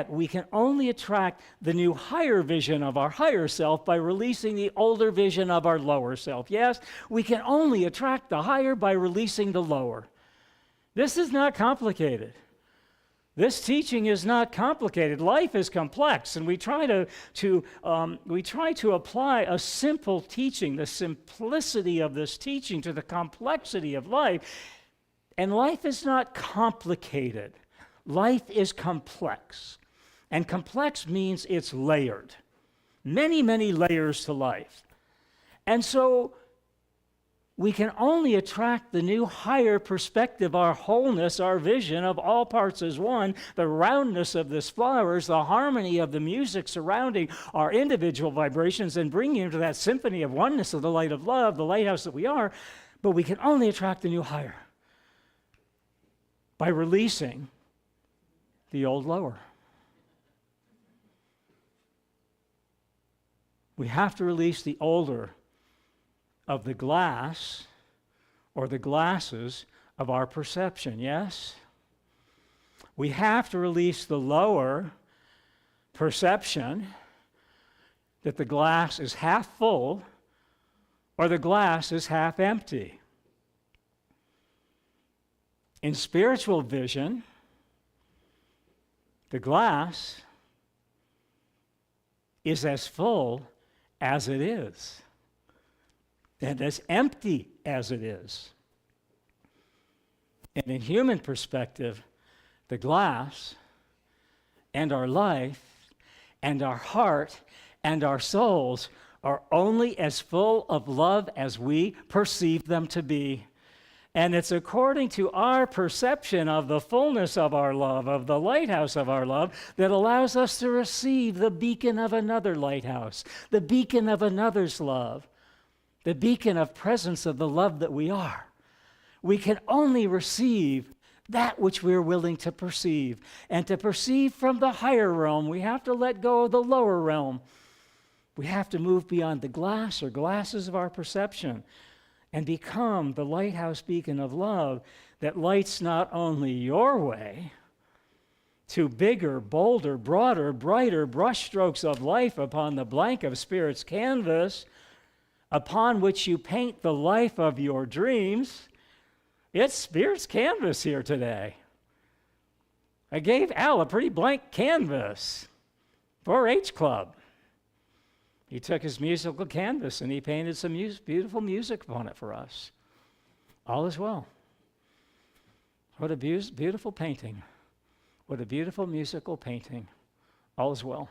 we can only attract the new higher vision of our higher self by releasing the older vision of our lower self. Yes, we can only attract the higher by releasing the lower. This is not complicated. This teaching is not complicated. Life is complex, and we try to apply a simple teaching, the simplicity of this teaching, to the complexity of life. And life is not complicated. Life is complex. And complex means it's layered. Many, many layers to life. And so we can only attract the new higher perspective, our wholeness, our vision of all parts as one, the roundness of this flowers, the harmony of the music surrounding our individual vibrations, and bring you into that symphony of oneness of the light of love, the lighthouse that we are. But we can only attract the new higher by releasing the old lower. We have to release the older of the glass or the glasses of our perception, yes? We have to release the lower perception that the glass is half full or the glass is half empty. In spiritual vision, the glass is as full as it is, and as empty as it is. And in human perspective, the glass and our life and our heart and our souls are only as full of love as we perceive them to be. And it's according to our perception of the fullness of our love, of the lighthouse of our love, that allows us to receive the beacon of another lighthouse, the beacon of another's love, the beacon of presence of the love that we are. We can only receive that which we're willing to perceive. And to perceive from the higher realm, we have to let go of the lower realm. We have to move beyond the glass or glasses of our perception and become the lighthouse beacon of love that lights not only your way to bigger, bolder, broader, brighter brushstrokes of life upon the blank of Spirit's canvas, upon which you paint the life of your dreams. It's Spirit's canvas here today. I gave Al a pretty blank canvas, 4-H Club. He took his musical canvas and he painted some beautiful music upon it for us. All is well. What a beautiful painting. What a beautiful musical painting. All is well.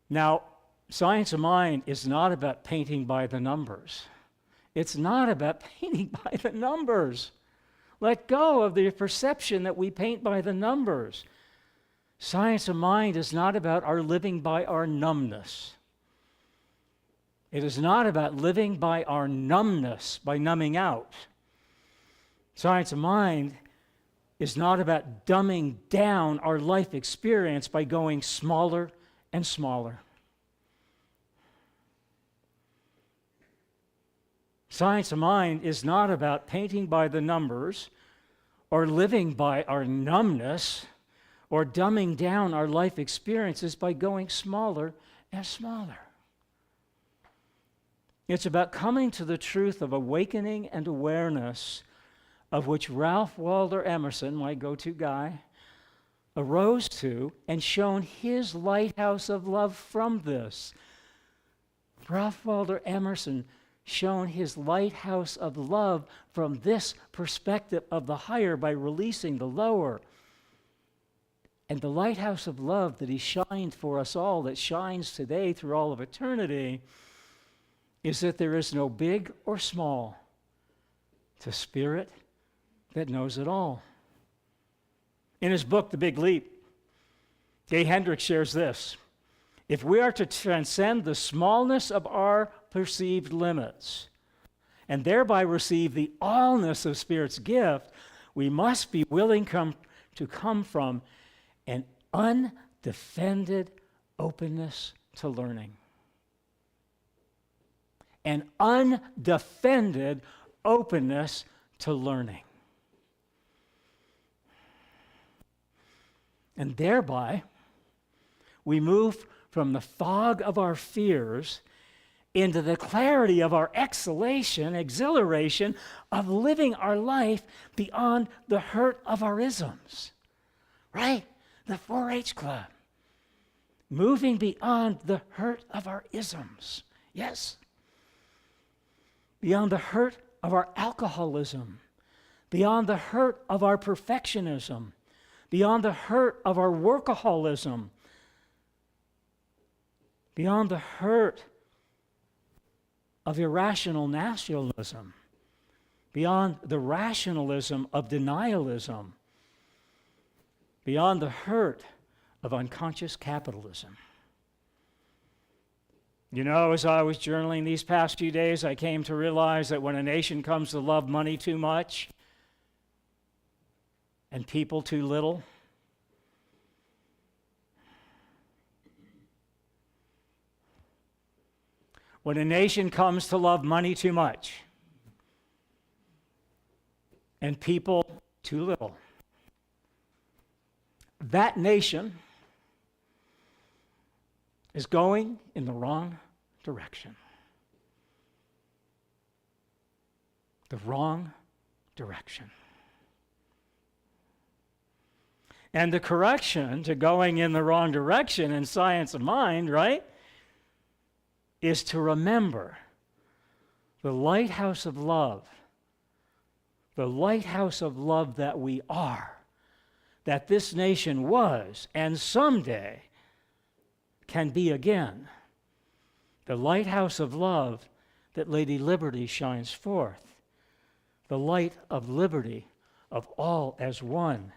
Now, science of mind is not about painting by the numbers. It's not about painting by the numbers. Let go of the perception that we paint by the numbers. Science of mind is not about our living by our numbness. It is not about living by our numbness, by numbing out. Science of mind is not about dumbing down our life experience by going smaller and smaller. Science of mind is not about painting by the numbers or living by our numbness or dumbing down our life experiences by going smaller and smaller. It's about coming to the truth of awakening and awareness, of which Ralph Waldo Emerson, my go-to guy, arose to and shown his lighthouse of love from this. Ralph Waldo Emerson shown his lighthouse of love from this perspective of the higher by releasing the lower. And the lighthouse of love that he shined for us all, that shines today through all of eternity, is that there is no big or small to Spirit that knows it all. In his book, The Big Leap, Gay Hendricks shares this: if we are to transcend the smallness of our perceived limits and thereby receive the allness of Spirit's gift, we must be willing to come from an undefended openness to learning. An undefended openness to learning. And thereby, we move from the fog of our fears into the clarity of our exhilaration of living our life beyond the hurt of our isms. Right? The 4-H Club. Moving beyond the hurt of our isms. Yes. Beyond the hurt of our alcoholism. Beyond the hurt of our perfectionism. Beyond the hurt of our workaholism. Beyond the hurt of irrational nationalism. Beyond the rationalism of denialism. Beyond the hurt of unconscious capitalism. You know, as I was journaling these past few days, I came to realize that when a nation comes to love money too much and people too little, when a nation comes to love money too much and people too little, that nation is going in the wrong direction. The wrong direction. And the correction to going in the wrong direction in science of mind, right, is to remember the lighthouse of love that we are, that this nation was and someday can be again, the lighthouse of love that Lady Liberty shines forth, the light of liberty of all as one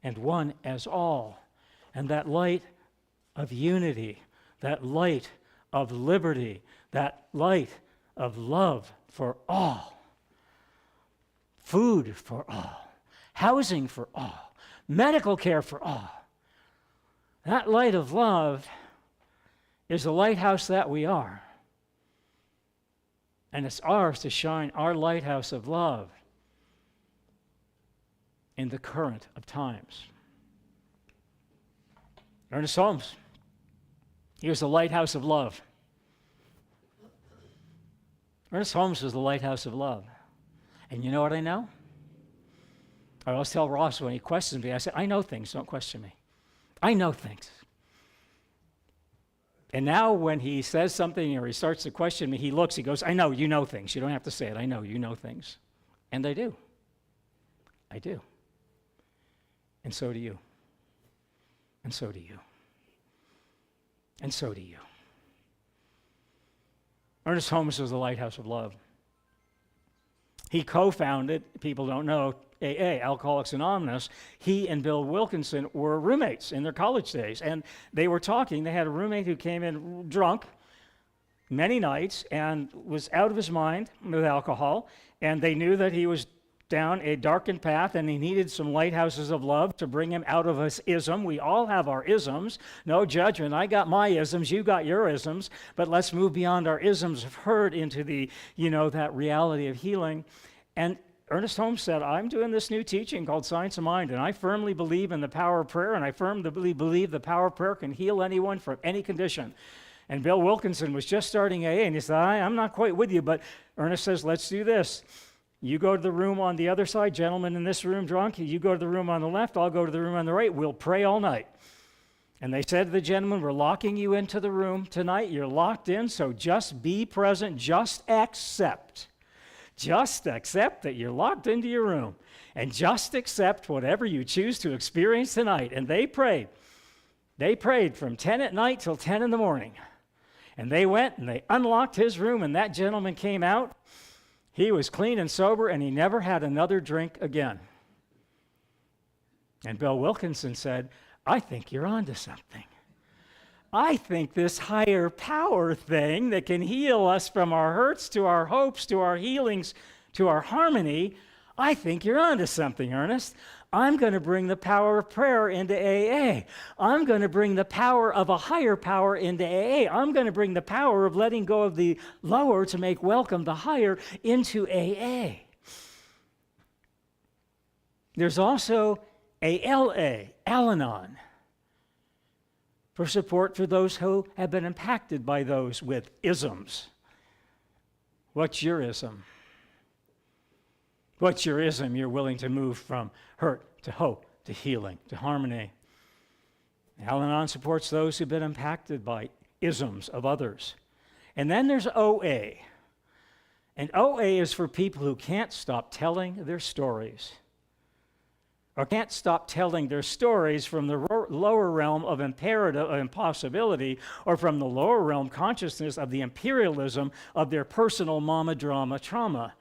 and one as all, and that light of unity, that light of liberty, that light of love for all. food for all, housing for all, medical care for all. That light of love is the lighthouse that we are. And it's ours to shine our lighthouse of love in the current of times. Ernest Holmes, he was the lighthouse of love. Ernest Holmes was the lighthouse of love. And you know what I know? I always tell Ross when he questions me, I say, I know things, don't question me. I know things. And now when he says something or he starts to question me, he looks, he goes, I know, you know things. You don't have to say it. I know, you know things. And I do. I do. And so do you. And so do you. And so do you. Ernest Holmes was the lighthouse of love. He co-founded, people don't know, AA, Alcoholics Anonymous. He and Bill Wilkinson were roommates in their college days, and they were talking. They had a roommate who came in drunk many nights and was out of his mind with alcohol, and they knew that he was down a darkened path and he needed some lighthouses of love to bring him out of his ism. We all have our isms. No judgment. I got my isms, you got your isms, but let's move beyond our isms of hurt into the, that reality of healing. And Ernest Holmes said, I'm doing this new teaching called Science of Mind, and I firmly believe in the power of prayer, and I firmly believe the power of prayer can heal anyone from any condition. And Bill Wilkinson was just starting AA, and he said, I'm not quite with you, but Ernest says, let's do this. You go to the room on the other side, gentlemen in this room drunk. You go to the room on the left, I'll go to the room on the right. We'll pray all night. And they said to the gentleman, we're locking you into the room tonight. You're locked in, so just be present. Just accept. Just accept that you're locked into your room. And just accept whatever you choose to experience tonight. And they prayed. They prayed from 10 at night till 10 in the morning. And they went and they unlocked his room, and that gentleman came out. He was clean and sober, and he never had another drink again. And Bill Wilkinson said, I think you're onto something. I think this higher power thing that can heal us from our hurts to our hopes to our healings to our harmony, I think you're onto something, Ernest. I'm going to bring the power of prayer into AA. I'm going to bring the power of a higher power into AA. I'm going to bring the power of letting go of the lower to make welcome the higher into AA. There's also ALA, Al-Anon, for support for those who have been impacted by those with isms. What's your ism? What's your ism you're willing to move from hurt to hope to healing to harmony? Al-Anon supports those who've been impacted by isms of others. And then there's OA. And OA is for people who can't stop telling their stories, or can't stop telling their stories from the lower realm of imperative, of impossibility, or from the lower realm consciousness of the imperialism of their personal mama drama trauma.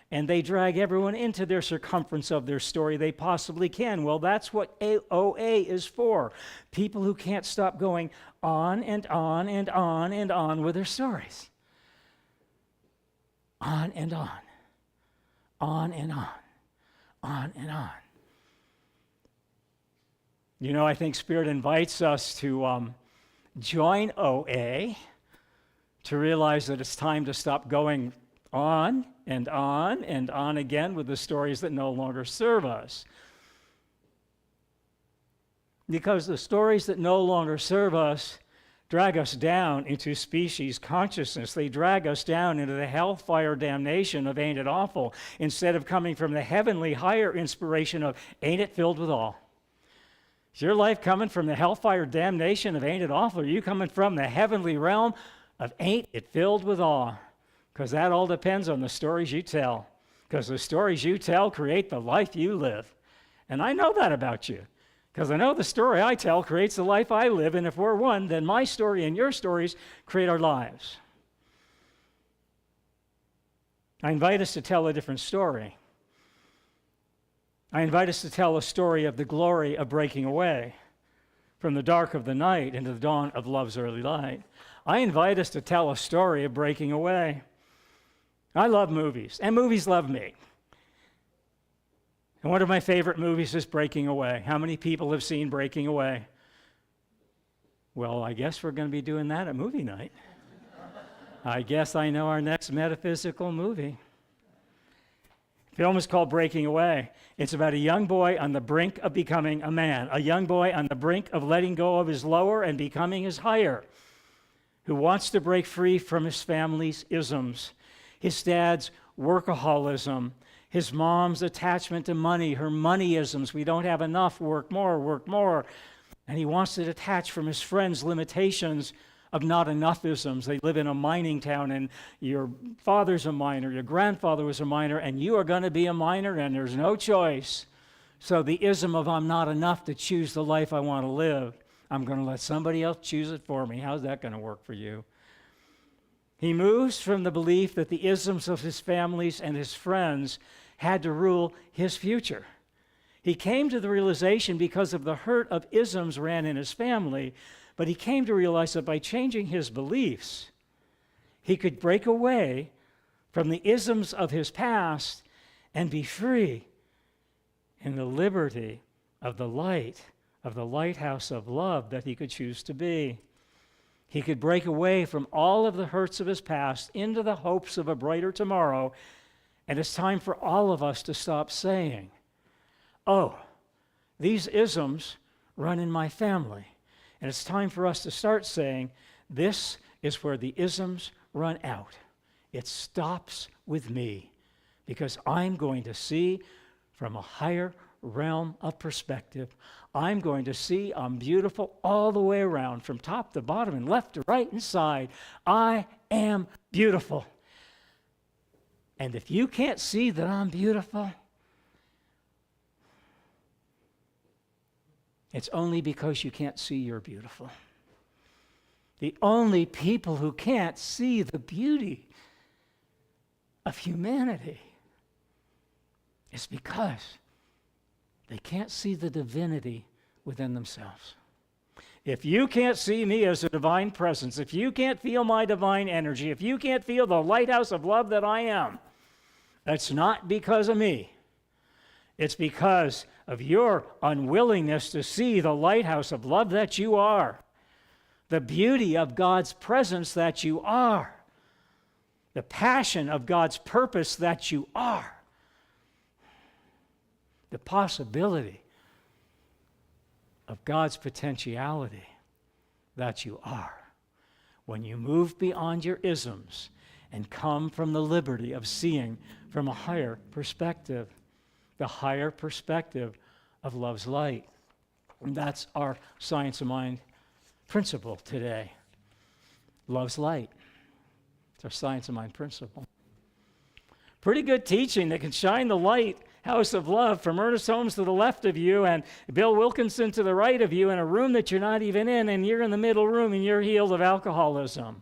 And they drag everyone into their circumference of their story they possibly can. Well, that's what OA is for. People who can't stop going on and on and on and on with their stories. On and on. On and on. On and on. I think Spirit invites us to join OA, to realize that it's time to stop going on and on and on again with the stories that no longer serve us. Because the stories that no longer serve us drag us down into species consciousness. They drag us down into the hellfire damnation of ain't it awful, instead of coming from the heavenly higher inspiration of ain't it filled with awe. Is your life coming from the hellfire damnation of ain't it awful, or are you coming from the heavenly realm of ain't it filled with awe? Because that all depends on the stories you tell. Because the stories you tell create the life you live. And I know that about you. Because I know the story I tell creates the life I live. And if we're one, then my story and your stories create our lives. I invite us to tell a different story. I invite us to tell a story of the glory of breaking away from the dark of the night into the dawn of love's early light. I invite us to tell a story of breaking away. I love movies, and movies love me. And one of my favorite movies is Breaking Away. How many people have seen Breaking Away? Well, I guess we're going to be doing that at movie night. I guess I know our next metaphysical movie. The film is called Breaking Away. It's about a young boy on the brink of becoming a man, a young boy on the brink of letting go of his lower and becoming his higher, who wants to break free from his family's isms, his dad's workaholism, his mom's attachment to money, her moneyisms. We don't have enough, work more, work more. And he wants to detach from his friends' limitations of not enoughisms. They live in a mining town, and your father's a miner, your grandfather was a miner, and you are going to be a miner, and there's no choice. So the ism of I'm not enough to choose the life I want to live. I'm going to let somebody else choose it for me. How's that going to work for you? He moves from the belief that the isms of his families and his friends had to rule his future. He came to the realization because of the hurt of isms ran in his family, but he came to realize that by changing his beliefs, he could break away from the isms of his past and be free in the liberty of the light, of the lighthouse of love that he could choose to be. He could break away from all of the hurts of his past into the hopes of a brighter tomorrow. And it's time for all of us to stop saying, oh, these isms run in my family. And it's time for us to start saying, this is where the isms run out. It stops with me, because I'm going to see from a higher realm of perspective. I'm going to see I'm beautiful all the way around, from top to bottom and left to right and side. I am beautiful. And if you can't see that I'm beautiful, it's only because you can't see you're beautiful. The only people who can't see the beauty of humanity is because they can't see the divinity within themselves. If you can't see me as a divine presence, if you can't feel my divine energy, if you can't feel the lighthouse of love that I am, that's not because of me. It's because of your unwillingness to see the lighthouse of love that you are, the beauty of God's presence that you are, the passion of God's purpose that you are, the possibility of God's potentiality that you are. When you move beyond your isms and come from the liberty of seeing from a higher perspective, the higher perspective of love's light. And that's our Science of Mind principle today. Love's light. It's our Science of Mind principle. Pretty good teaching that can shine the light house of love from Ernest Holmes to the left of you and Bill Wilkinson to the right of you in a room that you're not even in, and you're in the middle room and you're healed of alcoholism.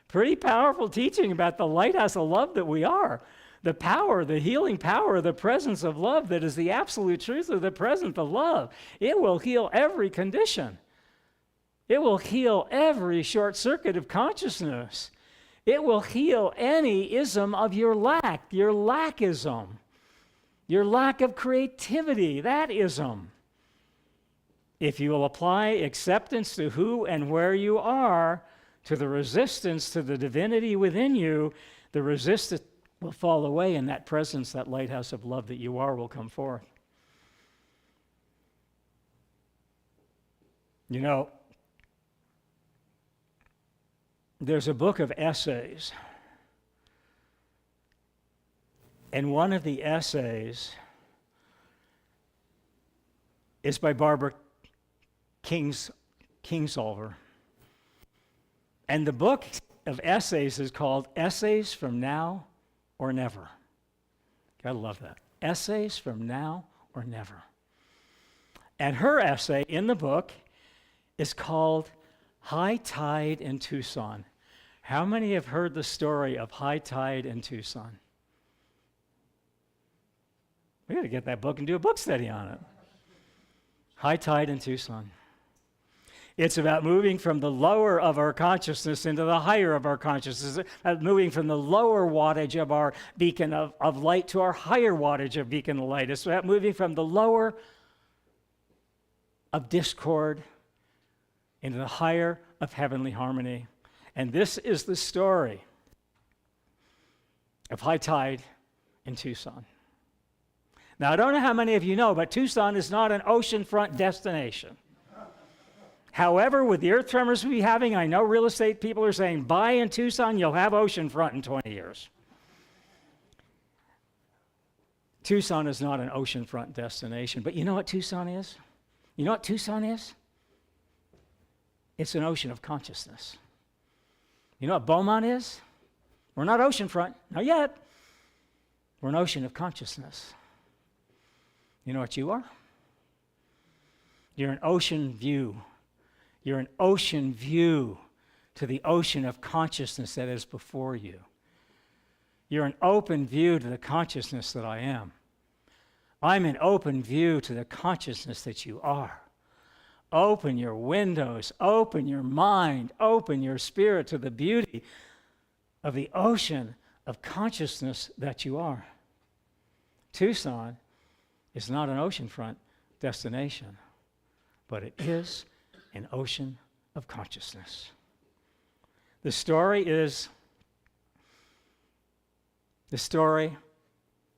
Pretty powerful teaching about the lighthouse of love that we are. The power, the healing power, the presence of love that is the absolute truth of the presence of love. It will heal every condition. It will heal every short circuit of consciousness. It will heal any ism of your lackism, your lack of creativity, that ism. If you will apply acceptance to who and where you are, to the resistance to the divinity within you, the resistance will fall away, and that presence, that lighthouse of love that you are, will come forth. You know, there's a book of essays, and one of the essays is by Barbara Kingsolver. And the book of essays is called Essays from Now or Never. Gotta love that. Essays from Now or Never. And her essay in the book is called High Tide in Tucson. How many have heard the story of High Tide in Tucson? We got to get that book and do a book study on it. High Tide in Tucson. It's about moving from the lower of our consciousness into the higher of our consciousness, moving from the lower wattage of our beacon of light to our higher wattage of beacon of light. It's about moving from the lower of discord into the higher of heavenly harmony. And this is the story of high tide in Tucson. Now, I don't know how many of you know, but Tucson is not an oceanfront destination. However, with the earth tremors we're having, I know real estate people are saying, buy in Tucson, you'll have oceanfront in 20 years. Tucson is not an oceanfront destination, but you know what Tucson is? You know what Tucson is? It's an ocean of consciousness. You know what Beaumont is? We're not oceanfront, not yet. We're an ocean of consciousness. You know what you are? You're an ocean view. You're an ocean view to the ocean of consciousness that is before you. You're an open view to the consciousness that I am. I'm an open view to the consciousness that you are. Open your windows, open your mind, open your spirit to the beauty of the ocean of consciousness that you are. Tucson is not an oceanfront destination, but it is an ocean of consciousness. The story is the story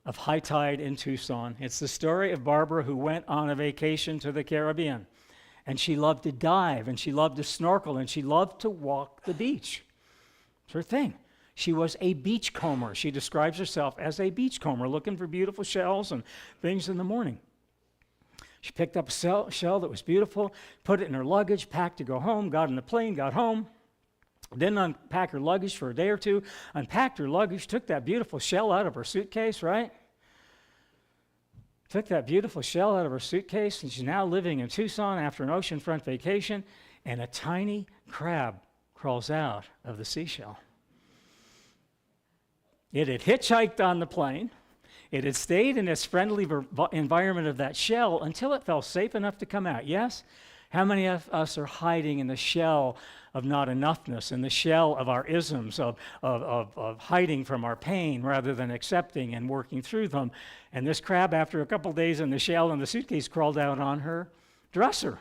of high tide in Tucson. It's the story of Barbara who went on a vacation to the Caribbean. And she loved to dive, and she loved to snorkel, and she loved to walk the beach. It's her thing. She was a beachcomber. She describes herself as a beachcomber, looking for beautiful shells and things in the morning. She picked up a shell that was beautiful, put it in her luggage, packed to go home, got on the plane, got home, didn't unpack her luggage for a day or two, unpacked her luggage, took that beautiful shell out of her suitcase, right? Took that beautiful shell out of her suitcase, and she's now living in Tucson after an oceanfront vacation, and a tiny crab crawls out of the seashell. It had hitchhiked on the plane. It had stayed in its friendly environment of that shell until it felt safe enough to come out. Yes? How many of us are hiding in the shell of not enoughness, in the shell of our isms, of hiding from our pain rather than accepting and working through them? And this crab, after a couple days in the shell and the suitcase, crawled out on her dresser.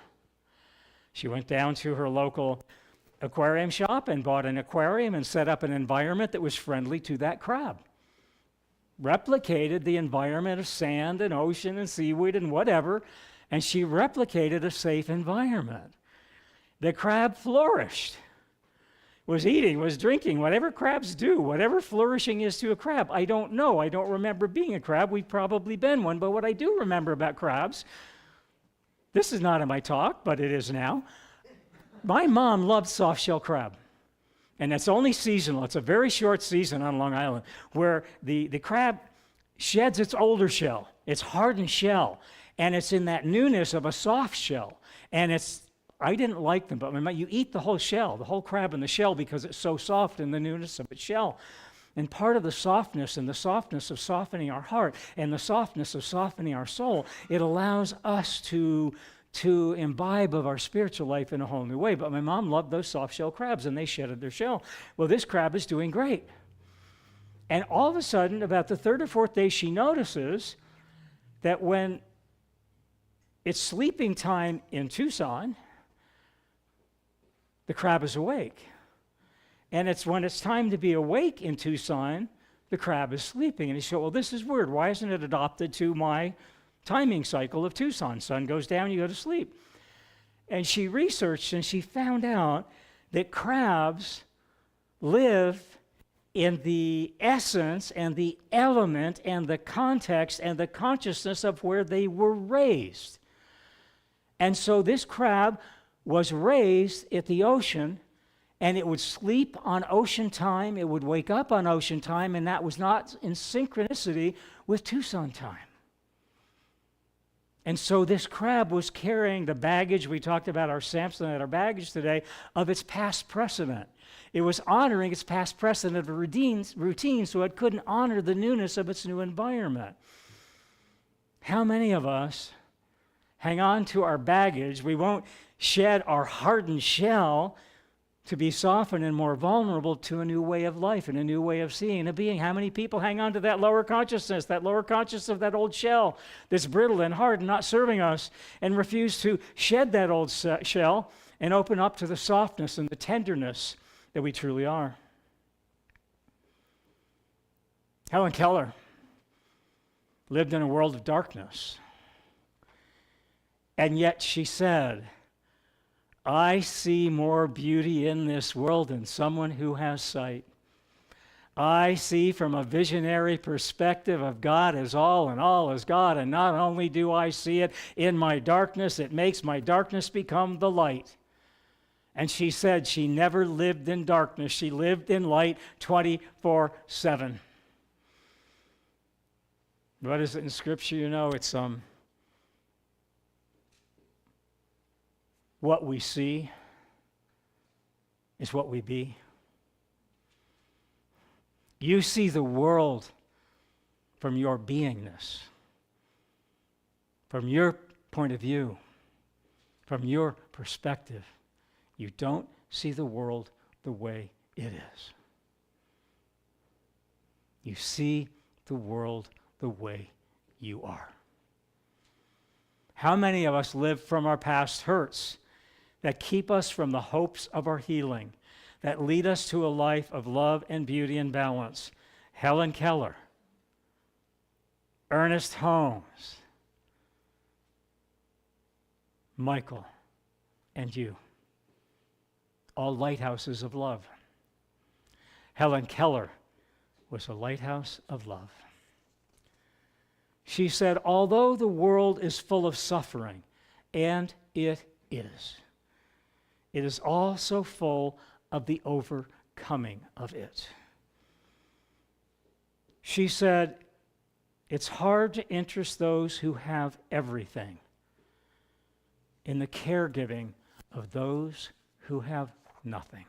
She went down to her local aquarium shop and bought an aquarium and set up an environment that was friendly to that crab. Replicated the environment of sand and ocean and seaweed and whatever, and she replicated a safe environment. The crab flourished, was eating, was drinking, whatever crabs do, whatever flourishing is to a crab. I don't know. I don't remember being a crab. We've probably been one, but what I do remember about crabs, this is not in my talk, but it is now. My mom loved soft-shell crab. And it's only seasonal. It's a very short season on Long Island where the crab sheds its older shell, its hardened shell, and it's in that newness of a soft shell. And I didn't like them, but you eat the whole shell, the whole crab in the shell, because it's so soft in the newness of its shell. And part of the softness and the softness of softening our heart and the softness of softening our soul, it allows us to imbibe of our spiritual life in a whole new way. But my mom loved those soft-shell crabs, and they shedded their shell. Well, this crab is doing great. And all of a sudden, about the third or fourth day, she notices that when it's sleeping time in Tucson, the crab is awake. And it's when it's time to be awake in Tucson, the crab is sleeping. And he said, well, this is weird. Why isn't it adopted to my timing cycle of Tucson? Sun goes down, you go to sleep. And she researched and she found out that crabs live in the essence and the element and the context and the consciousness of where they were raised. And so this crab was raised at the ocean, and it would sleep on ocean time, it would wake up on ocean time, and that was not in synchronicity with Tucson time. And so this crab was carrying the baggage, we talked about our Samsonite, our baggage today, of its past precedent. It was honoring its past precedent of routine, so it couldn't honor the newness of its new environment. How many of us hang on to our baggage? We won't shed our hardened shell to be softened and more vulnerable to a new way of life and a new way of seeing, a being. How many people hang on to that lower consciousness of that old shell that's brittle and hard and not serving us, and refuse to shed that old shell and open up to the softness and the tenderness that we truly are? Helen Keller lived in a world of darkness, and yet she said, I see more beauty in this world than someone who has sight. I see from a visionary perspective of God as all and all as God, and not only do I see it in my darkness, it makes my darkness become the light. And she said she never lived in darkness. She lived in light 24/7. What is it in Scripture? You know, it's what we see is what we be. You see the world from your beingness, from your point of view, from your perspective. You don't see the world the way it is. You see the world the way you are. How many of us live from our past hurts that keep us from the hopes of our healing, that lead us to a life of love and beauty and balance? Helen Keller, Ernest Holmes, Michael, and you, all lighthouses of love. Helen Keller was a lighthouse of love. She said, although the world is full of suffering, and it is also full of the overcoming of it. She said, it's hard to interest those who have everything in the caregiving of those who have nothing.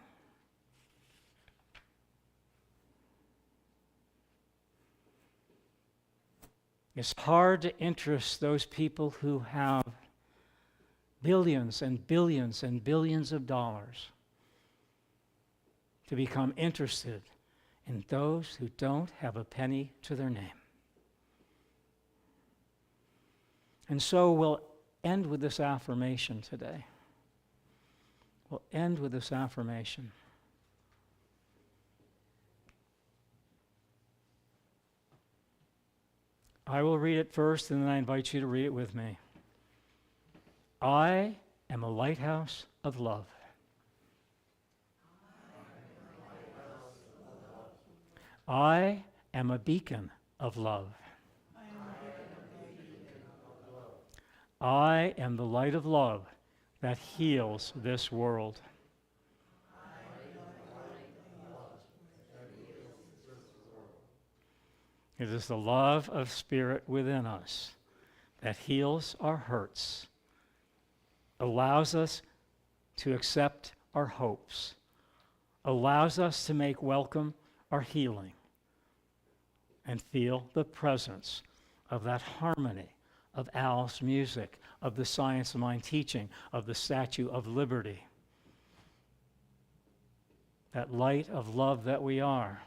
It's hard to interest those people who have billions and billions and billions of dollars to become interested in those who don't have a penny to their name. And so we'll end with this affirmation today. We'll end with this affirmation. I will read it first, and then I invite you to read it with me. I am a lighthouse of love. I am a beacon of love. I am the light of love that heals this world. It is the love of Spirit within us that heals our hurts, allows us to accept our hopes, allows us to make welcome our healing, and feel the presence of that harmony of Al's music, of the Science of Mind teaching, of the Statue of Liberty. That light of love that we are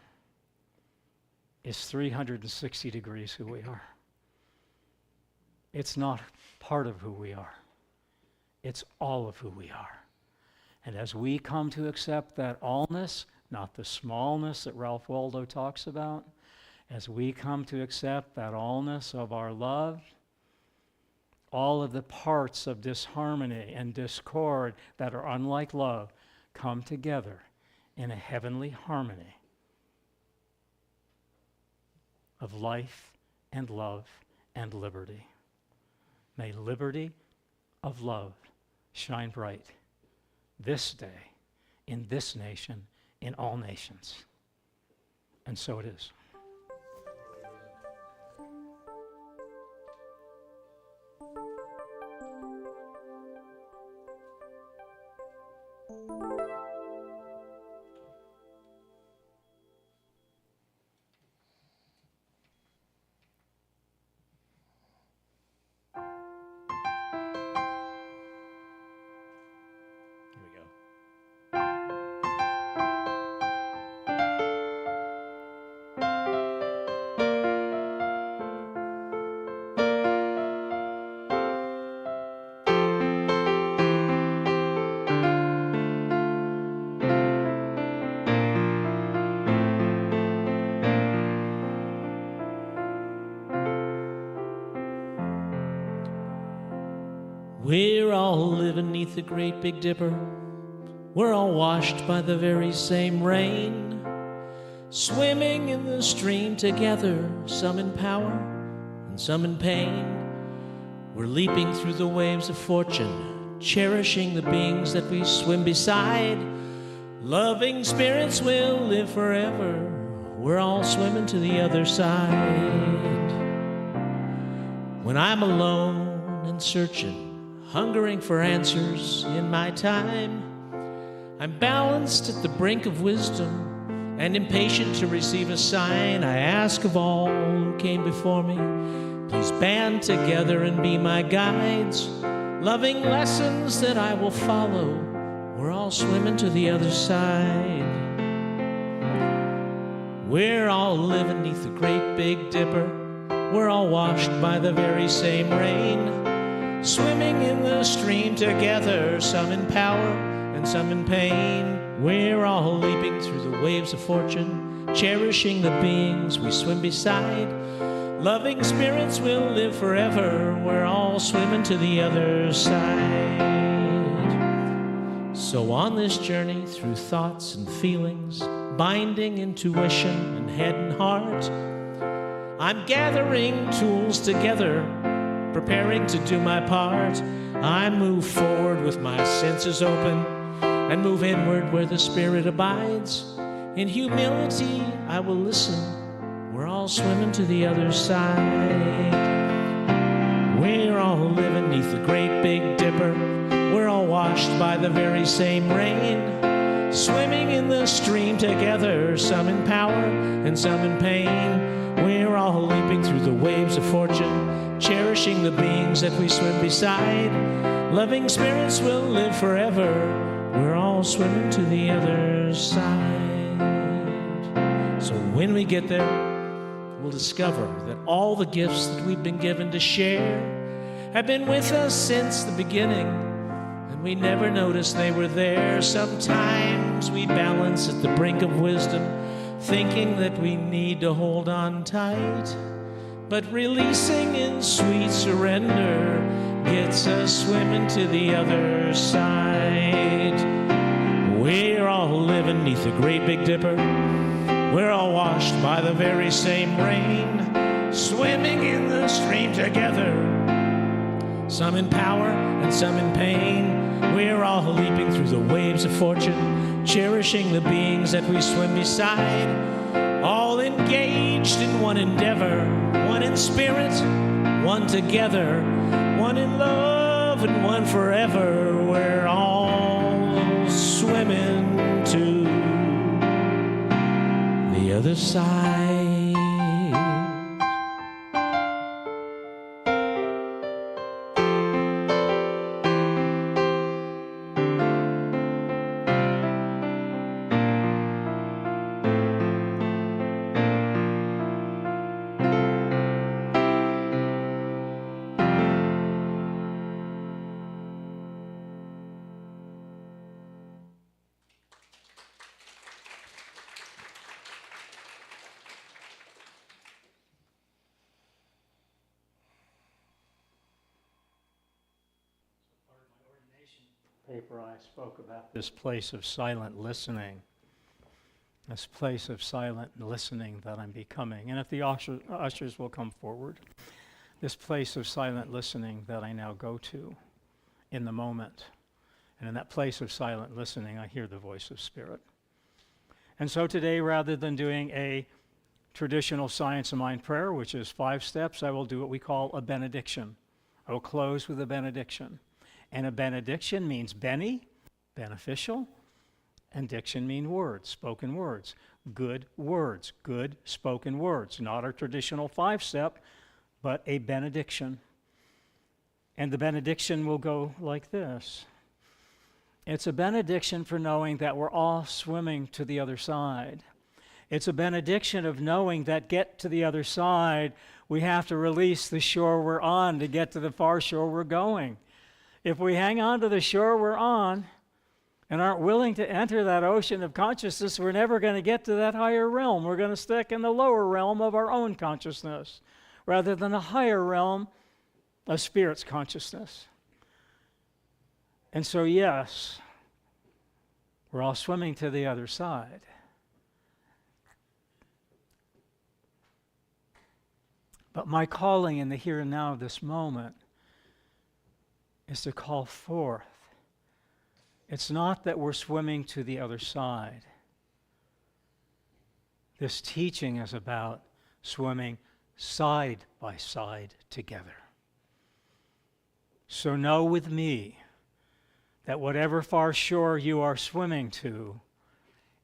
is 360 degrees who we are. It's not part of who we are. It's all of who we are. And as we come to accept that allness, not the smallness that Ralph Waldo talks about, as we come to accept that allness of our love, all of the parts of disharmony and discord that are unlike love come together in a heavenly harmony of life and love and liberty. May liberty of love shine bright this day, in this nation, in all nations. And so it is. all living neath the great Big Dipper. We're all washed by the very same rain, swimming in the stream together, some in power and some in pain. We're leaping through the waves of fortune, cherishing the beings that we swim beside. Loving spirits will live forever. We're all swimming to the other side. When I'm alone and searching, hungering for answers in my time, I'm balanced at the brink of wisdom and impatient to receive a sign. I ask of all who came before me, please band together and be my guides, loving lessons that I will follow. We're all swimming to the other side. We're all living neath the great Big Dipper. We're all washed by the very same rain, swimming in the stream together, some in power and some in pain. We're all leaping through the waves of fortune, cherishing the beings we swim beside. Loving spirits will live forever. We're all swimming to the other side. So on this journey through thoughts and feelings, binding intuition and head and heart, I'm gathering tools together, preparing to do my part. I move forward with my senses open and move inward where the Spirit abides. In humility I will listen. We're all swimming to the other side. We're all living neath the great Big Dipper. We're all washed by the very same rain, swimming in the stream together, some in power and some in pain. We're all leaping through the waves of fortune, cherishing the beings that we swim beside. Loving spirits will live forever. We're all swimming to the other side. So when we get there, we'll discover that all the gifts that we've been given to share have been with us since the beginning, and we never noticed they were there. Sometimes we balance at the brink of wisdom, thinking that we need to hold on tight, but releasing in sweet surrender gets us swimming to the other side. We're all living neath the great Big Dipper. We're all washed by the very same rain, swimming in the stream together, some in power and some in pain. We're all leaping through the waves of fortune, cherishing the beings that we swim beside, all engaged in one endeavor, one in spirit, one together, one in love and one forever. We're all swimming to the other side. Paper I spoke about this place of silent listening, this place of silent listening that I'm becoming. And if the ushers will come forward, this place of silent listening that I now go to in the moment. And in that place of silent listening, I hear the voice of Spirit. And so today, rather than doing a traditional Science of Mind prayer, which is 5 steps, I will do what we call a benediction. I will close with a benediction. And a benediction means beni, beneficial, and diction mean words, spoken words. Good spoken words. Not our traditional 5-step, but a benediction. And the benediction will go like this. It's a benediction for knowing that we're all swimming to the other side. It's a benediction of knowing that get to the other side, we have to release the shore we're on to get to the far shore we're going. If we hang on to the shore we're on and aren't willing to enter that ocean of consciousness, we're never going to get to that higher realm. We're going to stick in the lower realm of our own consciousness rather than the higher realm of Spirit's consciousness. And so, yes, we're all swimming to the other side. But my calling in the here and now of this moment is to call forth. It's not that we're swimming to the other side. This teaching is about swimming side by side together. So know with me that whatever far shore you are swimming to,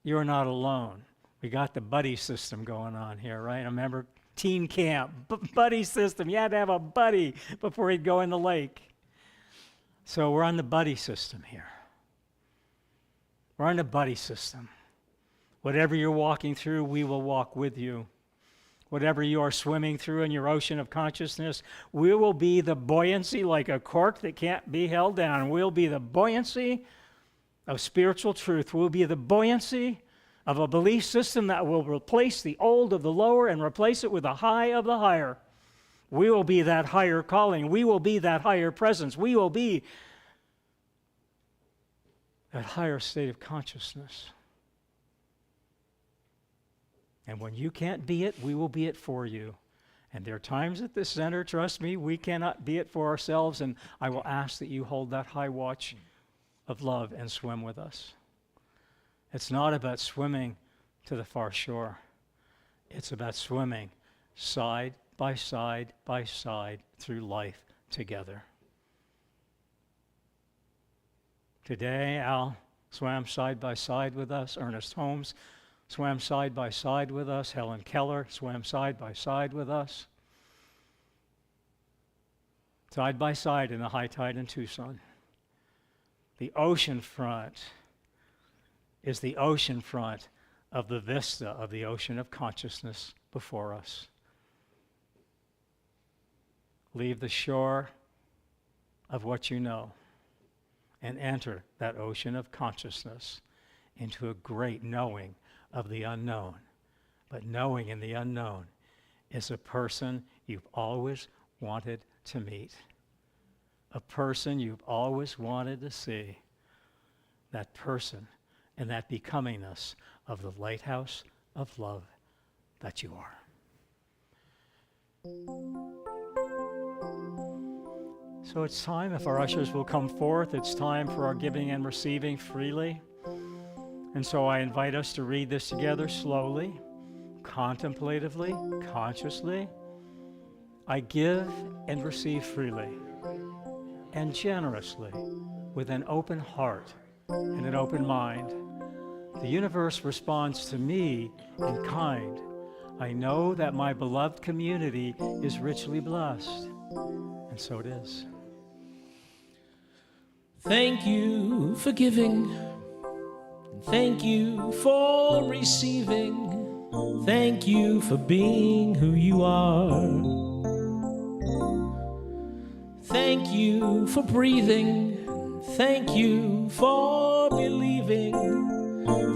you're not alone. We got the buddy system going on here, right? I remember teen camp, buddy system. You had to have a buddy before you'd go in the lake. So we're on the buddy system here. We're on the buddy system. Whatever you're walking through, we will walk with you. Whatever you are swimming through in your ocean of consciousness, we will be the buoyancy like a cork that can't be held down. We'll be the buoyancy of spiritual truth. We'll be the buoyancy of a belief system that will replace the old of the lower and replace it with the high of the higher. We will be that higher calling. We will be that higher presence. We will be that higher state of consciousness. And when you can't be it, we will be it for you. And there are times at this center, trust me, we cannot be it for ourselves, and I will ask that you hold that high watch of love and swim with us. It's not about swimming to the far shore. It's about swimming side by side by side through life together. Today, Al swam side by side with us. Ernest Holmes swam side by side with us. Helen Keller swam side by side with us. Side by side in the high tide in Tucson. The ocean front is the ocean front of the vista of the ocean of consciousness before us. Leave the shore of what you know and enter that ocean of consciousness into a great knowing of the unknown. But knowing in the unknown is a person you've always wanted to meet, a person you've always wanted to see, that person and that becomingness of the lighthouse of love that you are. So it's time, if our ushers will come forth, it's time for our giving and receiving freely. And so I invite us to read this together slowly, contemplatively, consciously. I give and receive freely and generously with an open heart and an open mind. The universe responds to me in kind. I know that my beloved community is richly blessed, and so it is. Thank you for giving. Thank you for receiving. Thank you for being who you are. Thank you for breathing. Thank you for believing.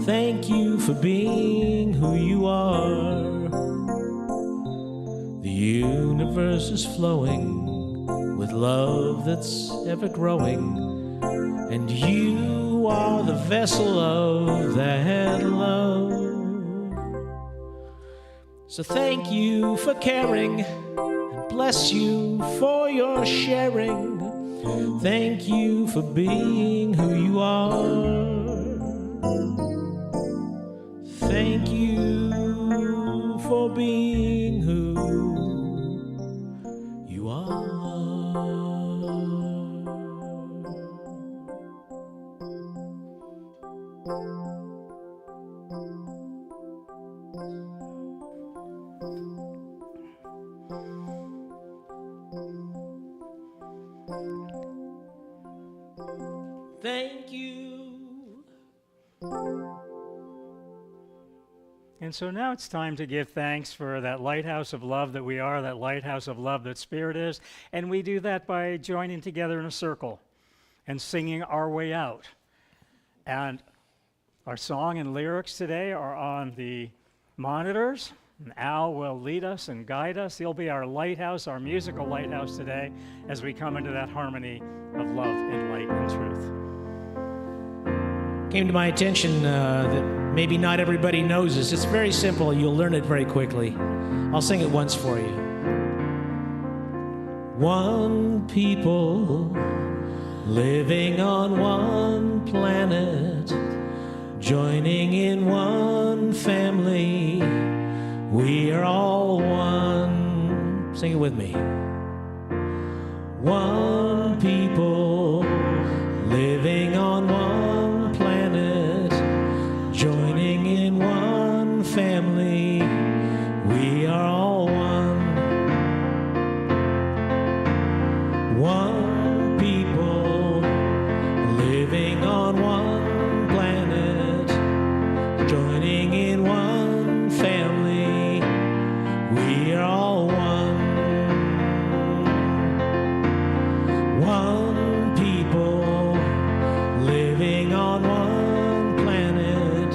Thank you for being who you are. The universe is flowing with love that's ever growing. And you are the vessel of that love. So thank you for caring, and bless you for your sharing. Thank you for being who you are. Thank you for being who you are. Thank you. And so now it's time to give thanks for that lighthouse of love that we are, that lighthouse of love that Spirit is. And we do that by joining together in a circle and singing our way out. And our song and lyrics today are on the monitors. And Al will lead us and guide us. He'll be our lighthouse, our musical lighthouse today as we come into that harmony of love and light and truth. Came to my attention that maybe not everybody knows this. It's very simple. You'll learn it very quickly. I'll sing it once for you. One people living on one planet, joining in one family. We are all one. Sing it with me. One people living on one planet, joining in one family. We are all one. One people living on one planet, joining in one family. We are all one. One people living on one planet,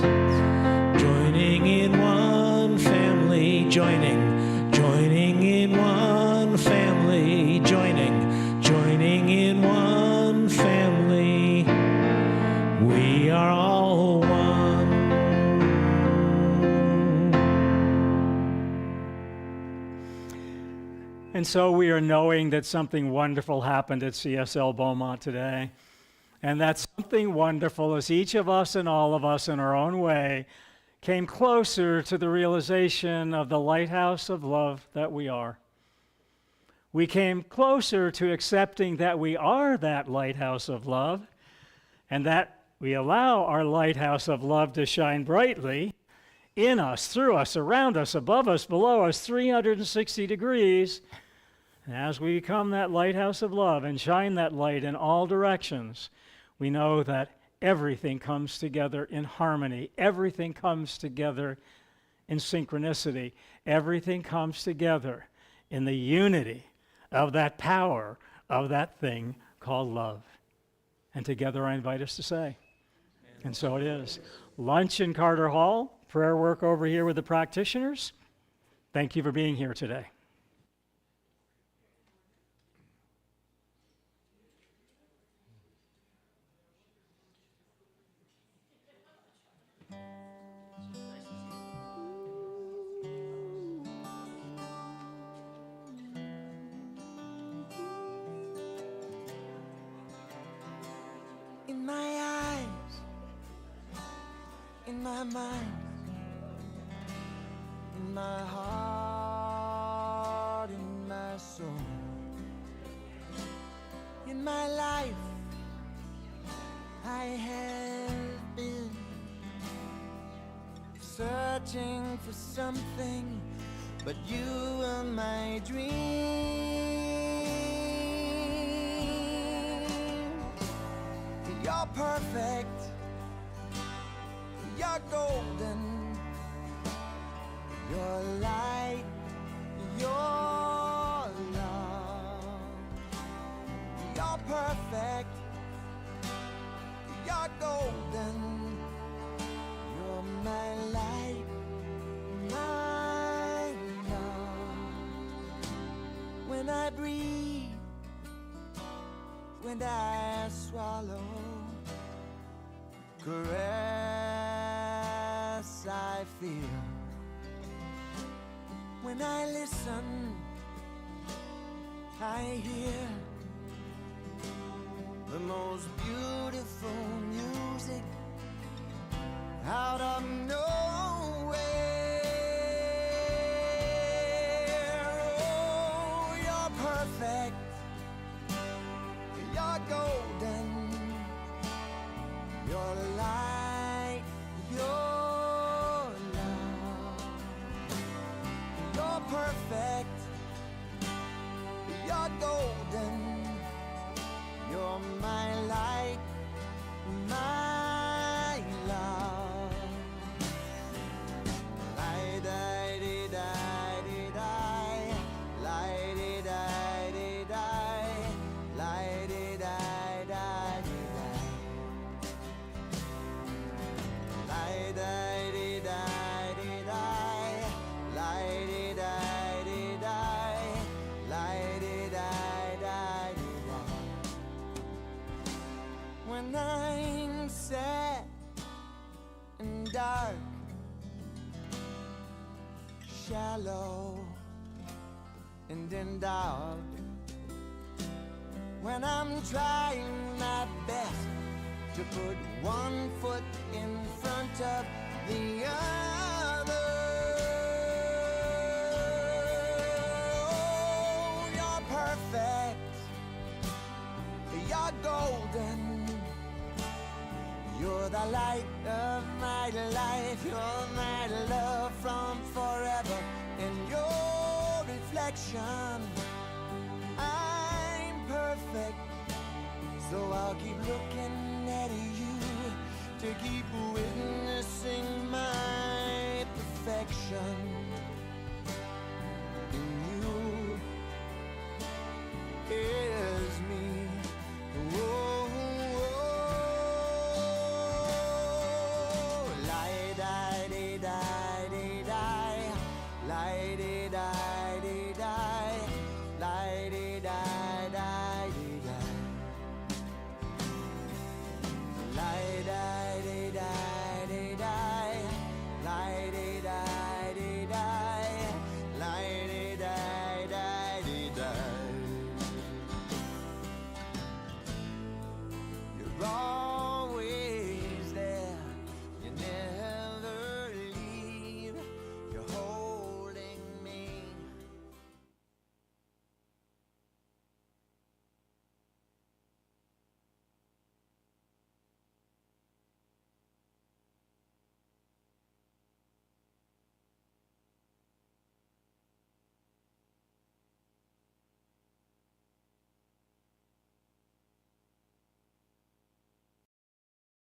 joining in one family, joining in one family, joining in one family. We are all one. And so we are knowing that something wonderful happened at CSL Beaumont today. And that something wonderful is each of us and all of us in our own way came closer to the realization of the lighthouse of love that we are. We came closer to accepting that we are that lighthouse of love, and that we allow our lighthouse of love to shine brightly in us, through us, around us, above us, below us, 360 degrees. And as we become that lighthouse of love and shine that light in all directions, we know that everything comes together in harmony. Everything comes together in synchronicity. Everything comes together in the unity of that power of that thing called love. And together I invite us to say. And so it is. Lunch in Carter Hall, prayer work over here with the practitioners. Thank you for being here today. In my eyes, in my mind, in my heart, in my soul, in my life, I have been searching for something, but you were my dream. You're perfect, you're golden, you're light, you're love. You're perfect, you're golden, you're my light, my love. When I breathe, when I swallow, caress I feel. When I listen, I hear the most beautiful music out of nowhere. Oh, you're perfect, you're golden, your light, your love. You're perfect, you're golden, you're my light, my love. dark, shallow, and in doubt. When I'm trying my best to put one foot in front of the other. Oh, you're perfect, you're golden, you're the light of my life, you're my love from forever, and your reflection. I'm perfect, so I'll keep looking at you to keep witnessing my perfection.